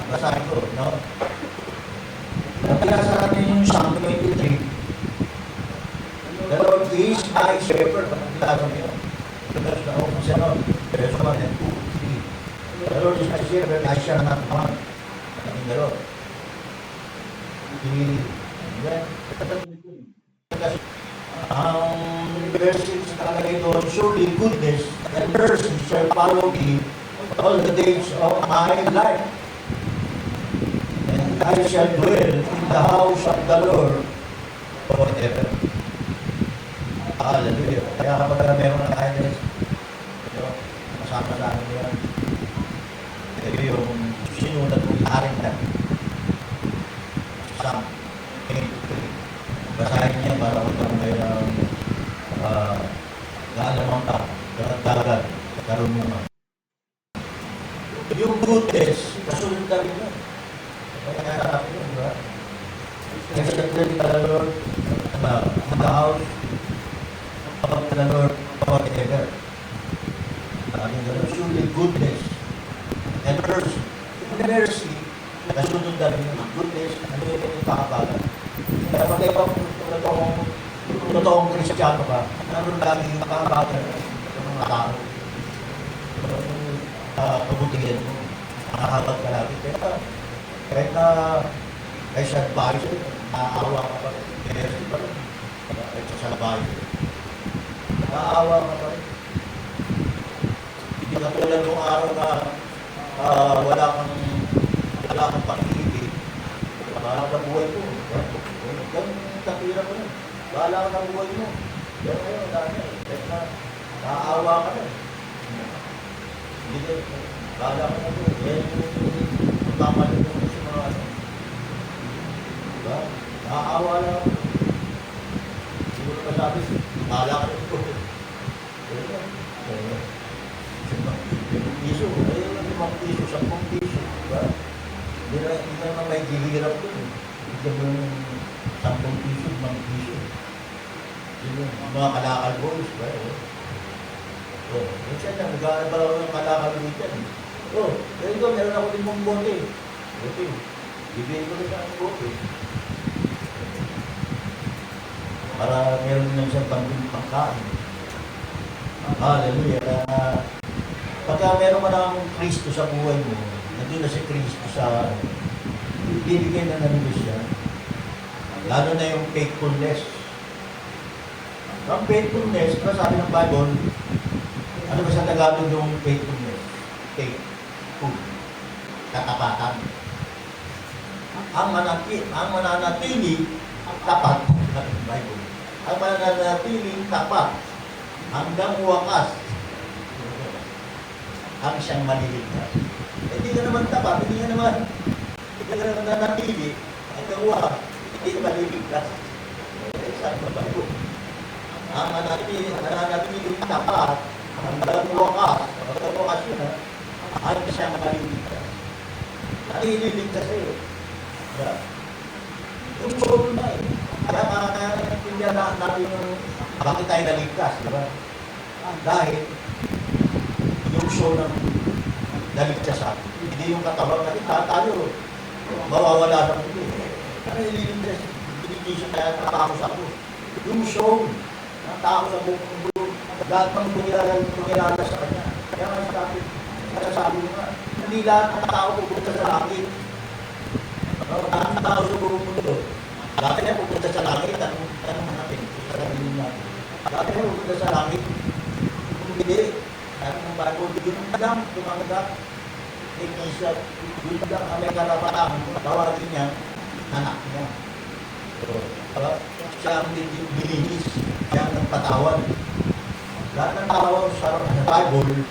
Basahin ko, no? Nabasa natin yung Psalm 23. The Lord is my shepherd. Nabasa nyo. Verse na ako siya, no? Verse 1 and 2, 3. The Lord is my shepherd, I shall not want. The Lord. Ang verse 6 nakalagay doon, surely goodness and mercy shall follow me all the days of my life. And I shall dwell in the house of the Lord forever. Hallelujah. Kaya kapag meron na kindness, masama sa akin yan. Ito yung sinunod ng aring na. Psalm 23. Basahin niya para magkaroon kayo ng naalamang ka, karagdagan, karunungan. Yung goodness, kasunod na rin yun. Kaya naharap yun, diba? Kasi the Lord, in the house of the Lord forever. Surely goodness and mercy. Mercy, kasunod na rin yun. Goodness, ano yung pakabalan. Kaya pag ibang totoong Kristiyano ka, naroon lagi yung makabagal sa mga tao. Kabutihan mo, nakakabag ka lagi. Kahit na ay sa advisor, naaawa ka pa rin. Kahit sa advisor. Naawa ka pa rin. Hindi katulad nung araw na wala kang pag-ibig. Bahala ka buhay ko. Ganun katira mo yun. Bahala ka ng buhay mo. Pero ngayon, dami. Naawa ka na. Hindi, bahala ka na doon. Yan yung mamalit mo sa mga ano. Diba? Naawa lang. Siguro pa sabi, bahala ka na doon. Piso, ayun ang 5 piso, 10 piso. Diba? Hindi naman may gihirap doon. Hindi naman 10 piso, 5 piso. Yun yung mga kalakal boys, ba? Minsan yan, nag-aaral pa ako ng kalakal dito. Kaya ito, meron ako din mong bote. Bote. Bibigyan ko rin ang bote. Para meron din siyang pangkain. Hallelujah. Pagka meron ka ng Kristo sa buhay mo, nandun na si Kristo sa bibigyan na namin siya. Lalo na yung faithfulness. Ang faithfulness, sabi ng Bible, ano ba sa Tagalog yung faithfulness? Faithful. Katapatan. Ang mananatili, tapat. Bible. Ang mananatili, tapat. Hanggang wakas. Ang siyang maliligtas. Hindi ka naman tapat, hindi ka naman nananatili. Hanggang wakas, hindi ka maliligtas. Saan ba Bible? Ang mananatili, tapat. Hanggang wakas yun ha, ay siyang maliligtas. Naliligtas sa'yo. Yung soul na eh. Kaya naiintindihan natin yung bakit tayo naligtas, di ba? Dahil yung soul ng naligtas sa atin. Hindi yung katawan natin, tayo mawawala sa mundo. Ano nililigtas? Hindi siya kaya natakos ako. Yung soul, natakos sa buong mundo. Lahat ng kumilala sa kanya. Kaya nga sabi mo nga, hindi lahat ng tao pupunta sa langit. Ang tao sa buong mundo. Dati na pupunta sa langit, tanong natin, sasabihin natin. Dati na pupunta sa langit, hindi. Dati ng Bible, yun tumanggap. Isa, yun lang ang may karapatan, tawagin niya, anak niya. Siya ang bilinis, siya ang nagpatawan. Lahat ng tao sa Bible,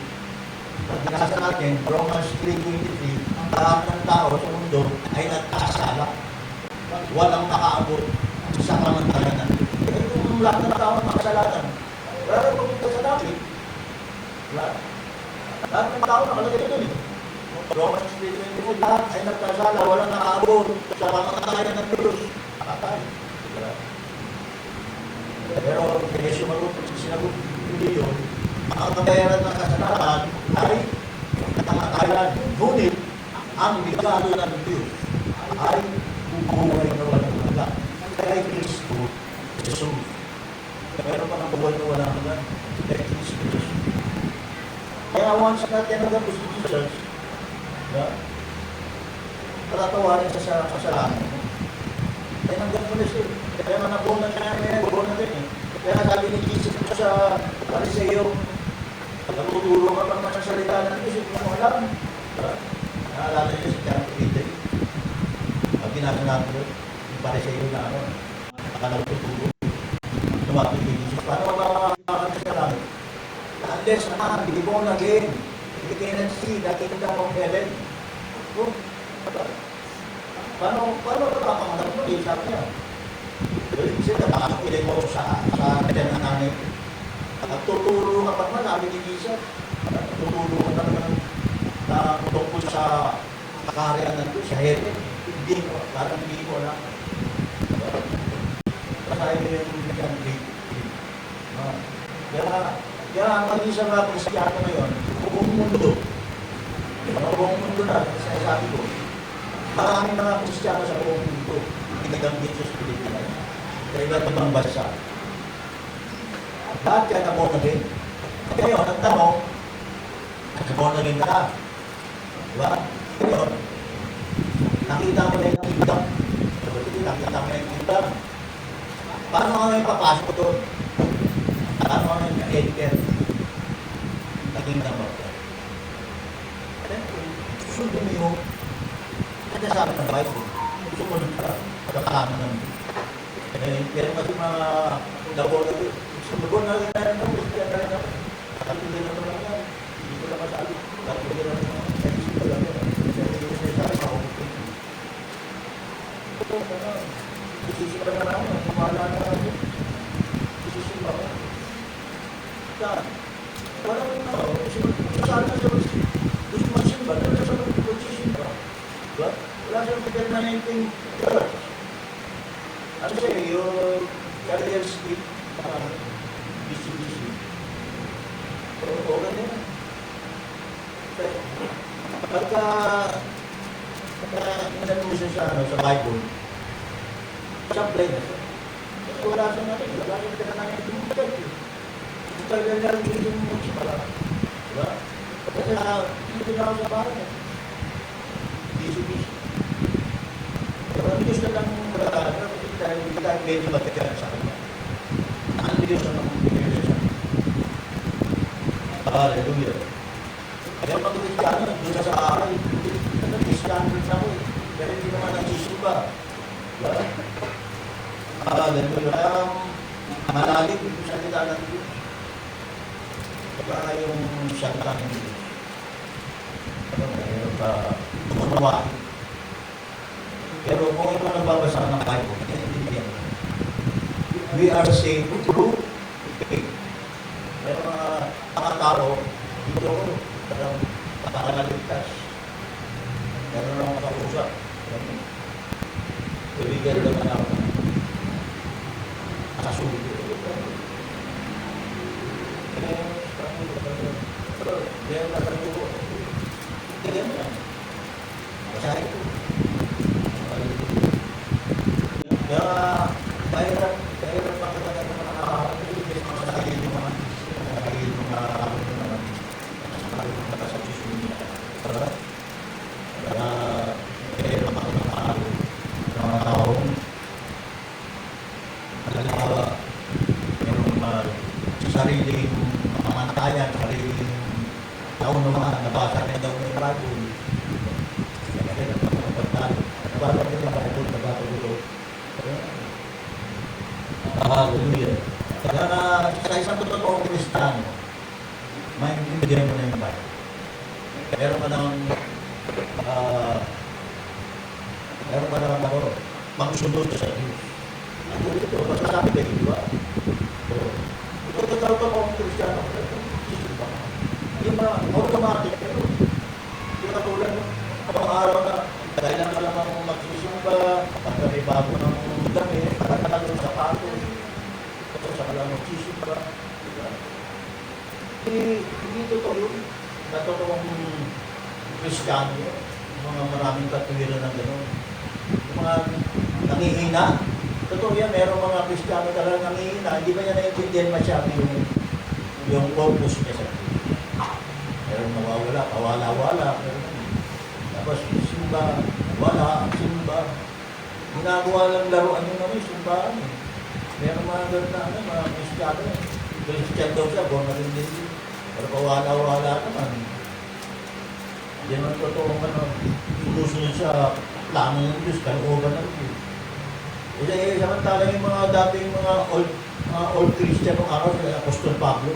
pag binasa natin, Romans 3:23, lahat ng tao sa mundo ay nagkasala. Walang nakaabot sa kamantayanan. Eh kung lahat ng tao makasalanan, wala rin pupunta sa langit. Lahat ng tao nakalagay doon eh. Romans 3:23, lahat ay nagkasala, walang nakaabot sa kamantayanan ng Diyos. Patay. Pero kaya sinagot hindi yun, ang kabayaran ng kasalanan ay kamatayan. Ngunit, ang regalo ng Diyos ay buhay na walang hanggan. Kay Kristo Jesus. Meron pa ng buhay na walang hanggan. Kay Kristo Jesus. Kaya once natin ang gusto ni Jesus, patatawarin siya sa kasalanan. Kaya hanggang ko na siya. Kaya nabunan siya namin, nabunan din eh. Kaya sabi ni Jesus sa Pariseo, nagtuturo ka pa naman sa salita ng Diyos, hindi mo alam. Naalala niyo si John 3:3. Ang ginagawa natin, yung Pariseo na ano, nagtuturo. Lumapit ni Jesus. Paano makakakakakak sa langit? Unless naman, hindi mo again. You cannot see the kingdom of heaven. Paano papapanganak mo? Sabi niya. Kasi nakakapilay mo sa kanya ng nanay. Nagtuturo ka pa naman, sabi ni Jesus. Nagtuturo ka naman na tungkol sa kakarian ng Diyos, sa heaven. Hindi ko, parang hindi ko alam. Kasi yung bigyan big. Kaya ang mag-isang mga Kristiyano ngayon, buong mundo. Buong mundo na, kasi sabi ko, maraming mga Kristiyano sa buong mundo, ginagamit sa Pilipinas. Kaya iba't ibang bansa. Lahat yan na-born again. Ngayon, ang tanong, na-born again ka. Diba? Ngayon, nakita mo na yung kingdom. Nakita mo na yung kingdom. Paano nga may papasok doon? Tama nga yung Edgar. Naging damag ka. Susunod mo yung sabi ng Bible. Sumunod ka. Pagkakama ng pero kasi mga labor na ito. Sumunod na rin tayo ng gusto yan tayo naman. Katuloy na naman yan. Hindi ko na masabi. Katuloy na naman. Kaya isip ko lang yan. Kaya hindi ko sinasabi sa ako. Isisip ka na naman. Kumala na naman. Isisip ako. Saan? Walang saan na siya gusto magsimba. Wala siya magsimba. Diba? Wala siyang permanenteng church. Ano siya yung career skill? Busy. Oo, ganyan. Pagka inano siya sa Bible, siya play na siya. Wala siya natin. Wala siya permanenteng church. Talagang narinig yung mga pala. Diba? Kaya dito na ako sa bahay. Busy. Pero ang Diyos na lang magkakaroon kasi hindi tayo medyo magkakaroon sa kanya. Ang Diyos na lang magkakaroon sa kanya. Hallelujah. Kaya pag Kristiyano, doon sa aral, Kristiyano rin ako eh. Pero hindi naman nagsisimba. Diba? Hallelujah. Kaya malalim yung salita ng Diyos. Kaya yung salita ng Diyos. Mayroon pa tumawain. Pero kung ito nagbabasa ng Bible, naiintindihan mo. We are saved through faith. Pero mga tao, dito ko, nakakaligtas. Meron lang ako kausap. Ibigyan naman ako ng kasulog. Kaya nakatuko. Tingnan mo lang. Basahin ko. Kaya mahirap makatagal ng mga nakakagin yung mga nakasatisyon nila. Kaya mahirap makatagal ng mga taong halimbawa merong sariling pamantayan, sariling taon ng mga nabasa rin daw ng Bible. Kaya mahirap makapagtalo. Nabasa rin ng Bible, nabasa ito. Hallelujah. Kaya sa isang totoong Kristiyano, maintindihan mo na yung Bible. Meron ka ng magsunod sa Diyos. Ano ito? Masasabi kayo, di ba? Ito totoong Kristiyano. Hindi ba automatic? Pero hindi katulad ng pang-araw na kailan ka lang magsisimba, pagka may bago ng damit, pagkakalo ng sapatos, sa kalang magsisimba. Hindi totoo yun. Natotoong Kristiyano yun. Mga maraming katuwiran ng gano'n. Yung mga nangihina. Totoo yan, merong mga Kristiyano talagang nangihina. Hindi ba niya naiintindihan masyado yung purpose niya sa Diyos. Merong nawawala, kawala-wala. Tapos simba, wala, simba. Ginagawa lang laruan yung simbahan. Meron mga gano'n na mga Kristiyano. Christian daw siya, born na rin din. Pero kawala-wala naman. Hindi naman totoong sumusunod sa plano ng Diyos, kalooban ng Diyos. Kasi samantala yung mga dating mga old Christian ng araw, sa Apostol Pablo,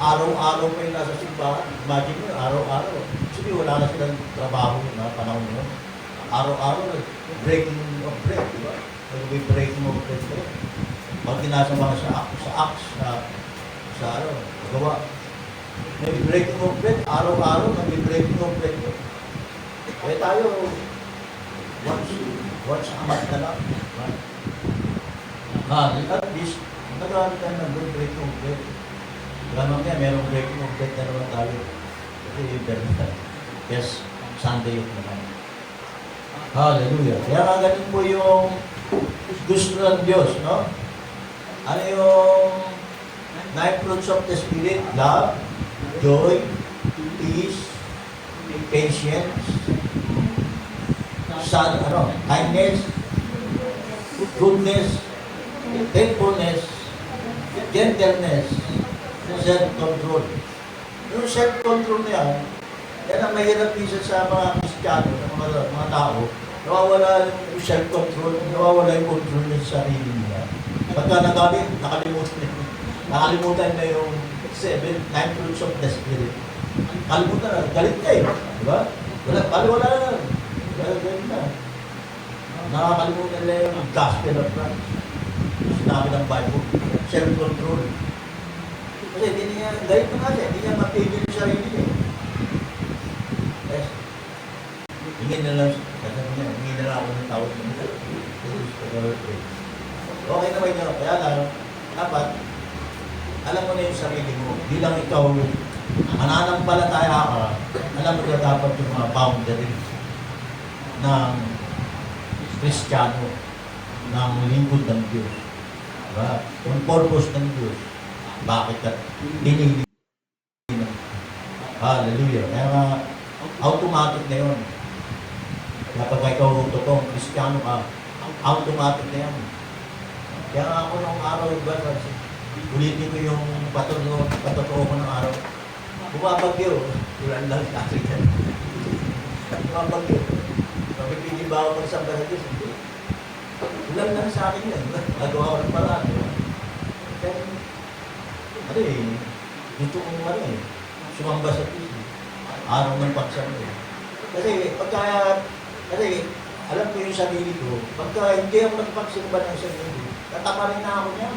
araw-araw pa yung nasa simbahan. Imagine mo, araw-araw. Sige, wala na silang trabaho na panahon yun. Araw-araw, breaking of bread, di ba? May breaking of bread ko. Pag kinasama sa Acts, sa gawa. May breaking of bread, araw-araw, may breaking of bread ko. Kaya tayo, once a month na lang. At least, nag-aaral tayo ng breaking of bread. Lamang kaya, merong breaking of bread na naman tayo. Kasi Thursday. Yes, Sunday yun naman. Hallelujah. Kaya nga ganun po yung gusto ng Diyos, no? Ano yung 9 fruits of the Spirit? Love, joy, peace, patience, kindness, goodness, faithfulness, gentleness, Self-control. Yung self-control na yan ang mahirap minsan sa mga Kristiyano, sa mga tao. Nawawala yung self-control, nawawala yung control niya sa sarili niya. Pagka nagalit, nakalimutan na yung 9 fruits of the Spirit. Nakalimutan na, galit ka eh. Diba? Wala na. Galit na. Nakakalimutan na yung gospel of Christ. Sinabi ng Bible, self-control. Kasi hindi niya, galit na kasi, hindi niya mapigil yung sarili niya. Yes. Hingin na lang, hingin na lang ako ng tawag niya. Okay naman niya, kaya lang, dapat, alam mo na yung sarili mo, bilang ikaw, mananampalataya ka, alam mo na dapat yung mga boundary ng Kristiyano, ng lingkod ng Diyos. Diba? Yung purpose ng Diyos, bakit ka dinili. Hallelujah. Kaya nga, automatic na yun. Kapag ikaw totoong Kristiyano ka, automatic na yan. Kaya nga ako nung araw, ulitin ko yung patotoo ko ng araw. Bumabagyo. Ulan lang kasi yan. Bumabagyo. Mapipili ba ako magsamba sa Diyos? Hindi. Ulan lang sa akin yan. Nagawa ko ng paraan. Kaya, dito kong sumamba sa Diyos. Araw ng pagsamba. Kasi, alam ko yung sarili ko, pagka hindi ako nagpagsimba ng sarili, tatama rin na ako niya.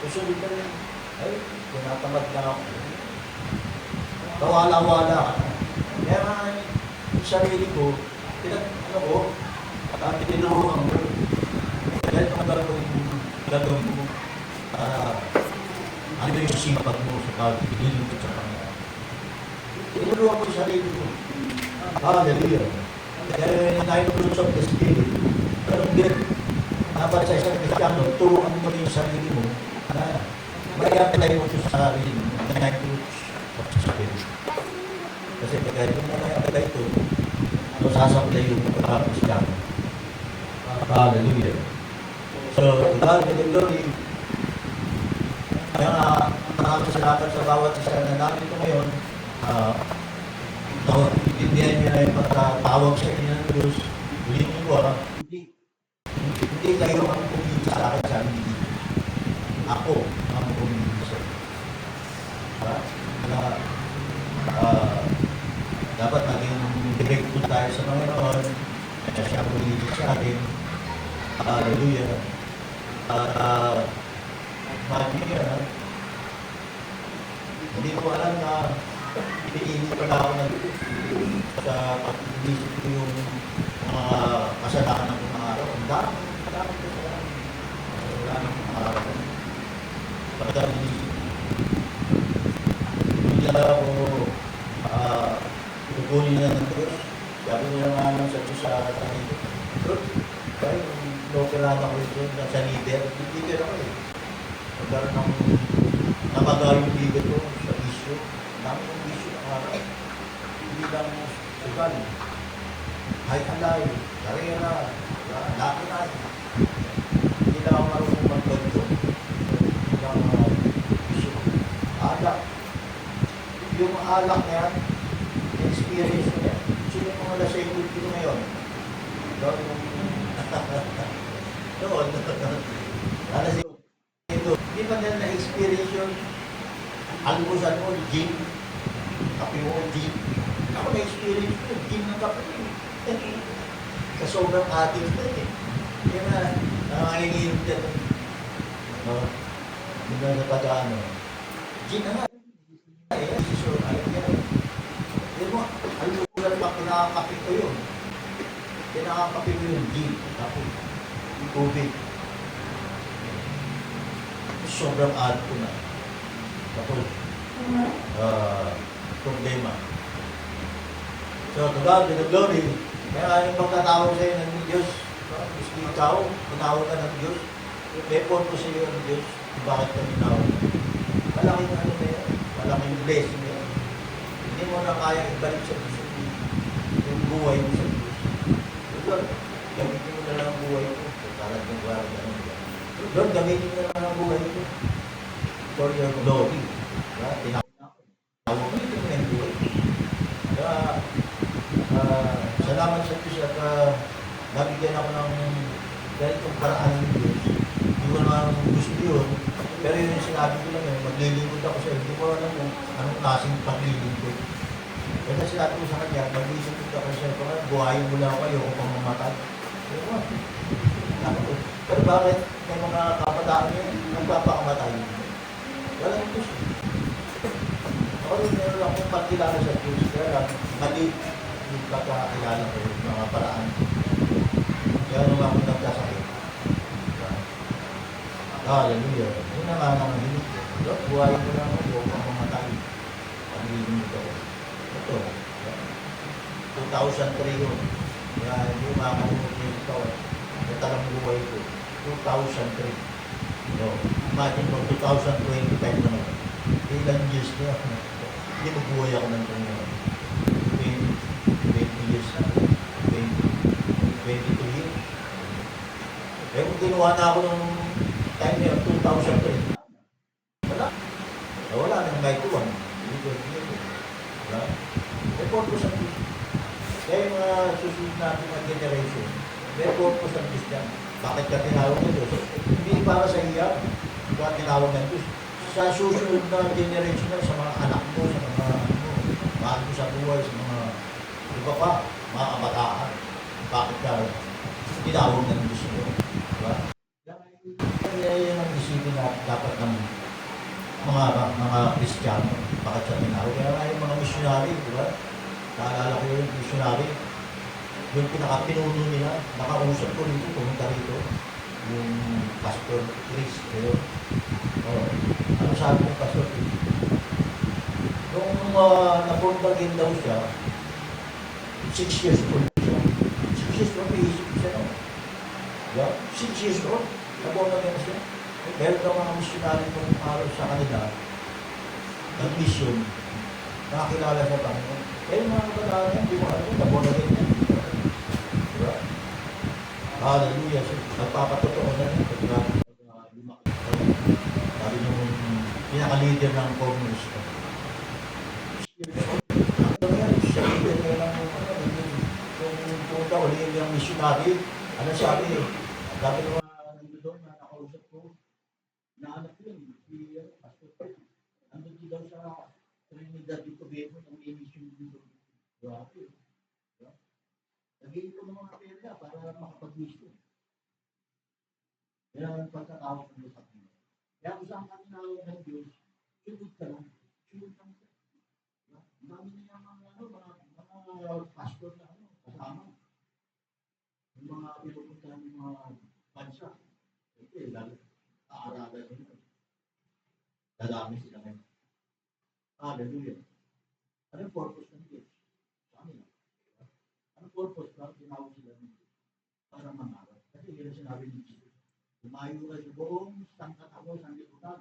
Susunod na rin. Ay, tinatamad na ako. Kawala-wala ka na. Kaya nga, yung sarili ko, tinuruan ko. Kaya ito ang gagawin mo para ano yung sipag mo sa pag-ililingkod sa Panginoon. Tinuruan ko yung sarili ko. Hallelujah. Kaya yung 9 fruits of the Spirit, pero din, dapat sa isang Kristiyano, turuan mo rin yung sarili mo na may-apply mo sa sarili mo, ang 9 fruits of the Spirit. Kasi kaya yung may-apply ito, sasablay yung mga Kristiyano. Hallelujah. So, God, in the glory, kaya nga, maraming salamat sa bawat isa na namin ito ngayon, intindihan niyo na yung pagkatawag sa inyo ng Diyos. Ulitin ko, hindi kayo ang pumili sa akin sa amin. Ako ang pumili sa inyo. Dapat maging direkto tayo sa Panginoon na siya pumili sa atin. Hallelujah. Hindi ko alam na piliin pala ako sa pag-iisip ko yung mga kasalanan ng mga araw. Ang dami kasalanan. Wala ng mga araw. Pagka-iisip. Hindi na ako tukunin na ng Diyos. Sabi ko lang naman sa Diyos sa sarili. Kaya yung lokerada ko ito sa leader, leader ako eh. Pagkaroon ng napagayong leader ko sa isyo. Dami ng isyo ng araw. Hindi lang sugal. Kahit alay, karera, laki na. Hindi lang ako marunong magbanto. Hindi lang isyo. Alak. Yung alak na yan, experience ko yan. Sino yung mga disabled ko ngayon? Doon, hindi pa nila na-experience yun. Almusal mo, gym. Kape mo, gym. Ako na-experience ko, gym ng kape. Sa sobrang ating na eh. Kaya na, nanganginginom dyan. Hindi na sa pag-ano. Gym na nga. So, alam yan. Hindi mo, almusal pa, kinakakape ko yun. Kinakakape ko yung gym. Kape. Tubig. Sobrang add ko na. Tapos, problema. So, to God, to the glory. Kaya yung pagkatawag sa iyo ng Diyos, ikaw, tinawag ka ng Diyos, may purpose sa iyo ng Diyos, bakit ka tinawag? Malaking ano na yan, malaking blessing na yan. Hindi mo na kaya ibalik sa Diyos yung buhay mo sa Diyos. Lord, gamitin mo na lang ang buhay ko. Parang yung parang gano'n. Lord, gamitin mo na lang ang buhay ko. for your glory. Diba? Tinawag mo ito ng buhay. Kaya, salamat sa Diyos at nabigyan ako ng ganitong paraan ng Diyos. Hindi ko naman gusto yun. Pero yun yung sinabi ko lang yun, maglilingkod ako sa iyo. Hindi ko alam kung anong klaseng paglilingkod. Kaya sinabi ko sa kanya, maglilingkod ako sa iyo. Buhayin mo lang ako, ayoko pang mamatay. Pero bakit may mga kabataan yun, nagpapakamatay? Walang gusto. Ako rin meron akong pagkilala sa Diyos. Kaya lang, mali yung pagkakilala ko yung mga paraan. Kaya nung ako nagkasakit. Hallelujah. Yun na nga nang hinig ko. Lord, buhayin mo lang ako, huwag kang mamatay. Pag-ibig mo ko. Ito. 2003 yun. Kaya hindi makakalimutin yung ito. Natalang buhay ko. 2003. So, imagine mo, 2025 naman. Ilang years na. Hindi magbuhay ako ng Panginoon. 20 years na. 22 years. Eh kung kinuha na ako ng time na yun, 2003. Wala. Wala nang may tuwan. Wala. May purpose ang Diyos. Kaya yung mga susunod natin na generation, may purpose ang Diyos dyan. Bakit ka tinawag ng Diyos? Hindi para sa iya, kaya tinawag ng Diyos. Sa susunod na generation na, sa mga anak mo, sa mga mahal mo sa buhay, sa mga iba pa, mga kabataan. Bakit ka tinawag ng Diyos mo? Diba? Kaya yan ang isipin na dapat ng mga Kristiyano. Bakit siya tinawag? Kaya nga yung mga missionary, diba? Naalala ko yung missionary. Yung pinaka-pinuno nila, nakausap ko rito, pumunta rito. Yung Pastor Chris, kayo. Oh, ano sabi ng Pastor Chris? Nung napundagin daw siya, 6 years old siya. 6 years old, may isip siya, no? Diba? 6 years old, napundagin siya. Meron daw mga missionary nung araw sa kanila, nag-mission, nakakilala sa Panginoon. Kaya yung mga kabataan yan, di mo alam, napundagin niya. Diba? Hallelujah. So, nagpapatotoo na rin. Lumaki. Sabi nung pinaka-leader ng communist. Siya leader na lang yung punta uli yung missionary. Ano sabi? Sabi nung nandun doon na nakausap ko, naanak yun, si Pastor Pet. Nandun din daw sa Trinidad dito, Tobago, ng mission dito. Grabe. Naging ko ng mga pera para makapag-mission. Kaya ang pagkatawag ng Diyos sa akin. Kaya kung saan kami nawag ng Diyos, sunod ka lang. Sunod ka lang. Ang dami niya mga pastor na kasama. Yung mga pinupuntahan ng mga bansa. Ito lalo. Aaralan nila. Dadami sila ngayon. Hallelujah. Ano yung purpose ng Diyos? Sa amin. Ang purpose lang, tinawag sila ng Diyos para mangarap. Kasi yun ang sinabi ni Jesus. Lumayo ka sa buong sangkatao, sanlibutan.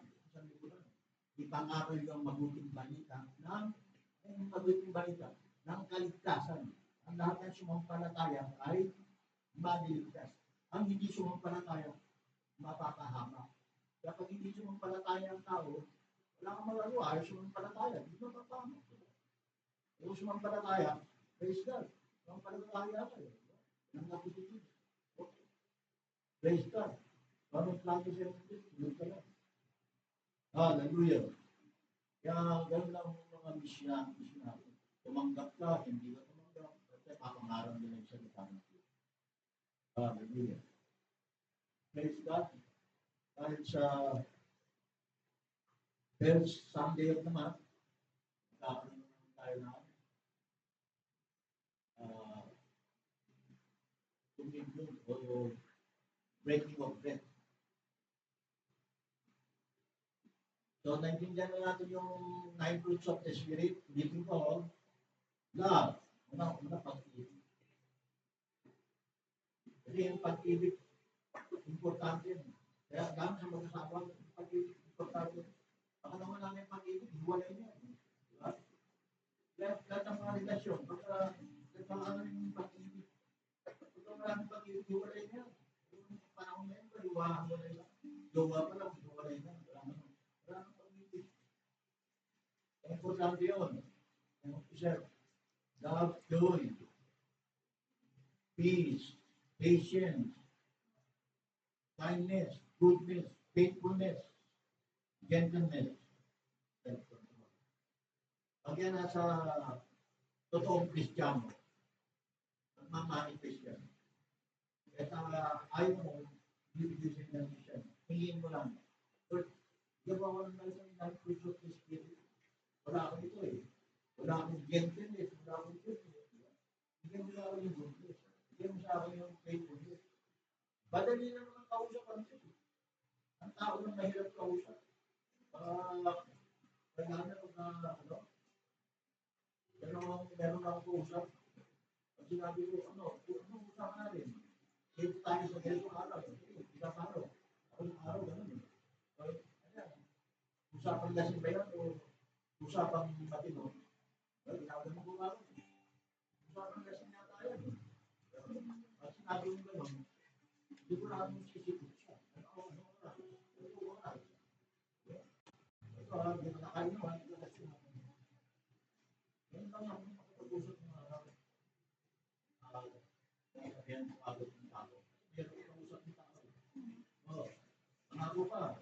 Ipangaral yung mabuting balita ng kaligtasan. Ang lahat ng sumampalataya ay maliligtas. Ang hindi sumampalataya, mapapahama. Kaya pag hindi sumampalataya ang tao, wala kang magagawa, ay sumampalataya, hindi mapapahama. Kung sumampalataya, praise God. Sumampalataya kayo. Nang napusitin. Praise God. Parang plano siya ng Diyos, tulog ka lang. Hallelujah. Kaya gano'n lang mga missionary. Tumanggap ka, hindi ka tumanggap. Kasi papangarang nila yung salita ng Diyos. Hallelujah. Praise God. Dahil sa first Sunday of the month, kakaroon tayo na communion o breaking of bread. So, naintindihan na natin yung 9 fruits of the Spirit. Living all, love. Una, pag-ibig. Kasi yung pag-ibig, importante yun. Kaya dahil sa mag-asawa, pag-ibig, importante. Baka naman namin pag-ibig, hiwalay niya. Diba? Lahat ng mga relasyon, baka nagkakaroon yung pag-ibig. Pagka maraming pag-ibig, hiwalay niya. Yung panahon na yun, hiwahan mo na yun. Gawa pa lang, hiwalay na. Wala naman. importante yun. Sir, love, joy, peace, patience, kindness, goodness, faithfulness, gentleness, self-control. Pag yan nasa totoong Kristiyano, nagmamanifest yan. At ayaw mo, bibigyan siya ng siya. Hingin mo lang. Lord, gawa ko ng isang fruits of the Spirit. Wala akong ito eh. Wala akong gentleness, wala akong goodness. Bigyan mo sa akin yung goodness. Bigyan mo sa akin yung faithfulness. Badali naman ang kausap ang Diyos. Ang tao lang mahirap kausap. Kailangan ko na, meron akong kausap. Pag sinabi ko, ano usapan natin? Dito tayo sa ganitong araw. Isang araw. Ako yung araw, ganun eh. Usapan lasing ba yan o usapang matino? Ginagawa mo kung araw. Usapan lasing nga tayo. At sinabi mo ganun, hindi ko na kami sisikot siya. Ano oras? Ito, hindi ko na kayo naman. Ito na siya. Ngayon lang ako makapag-usap ng araw. Sabihan ko agad ng tao. Meron ko usap ng tao. Pangako pa.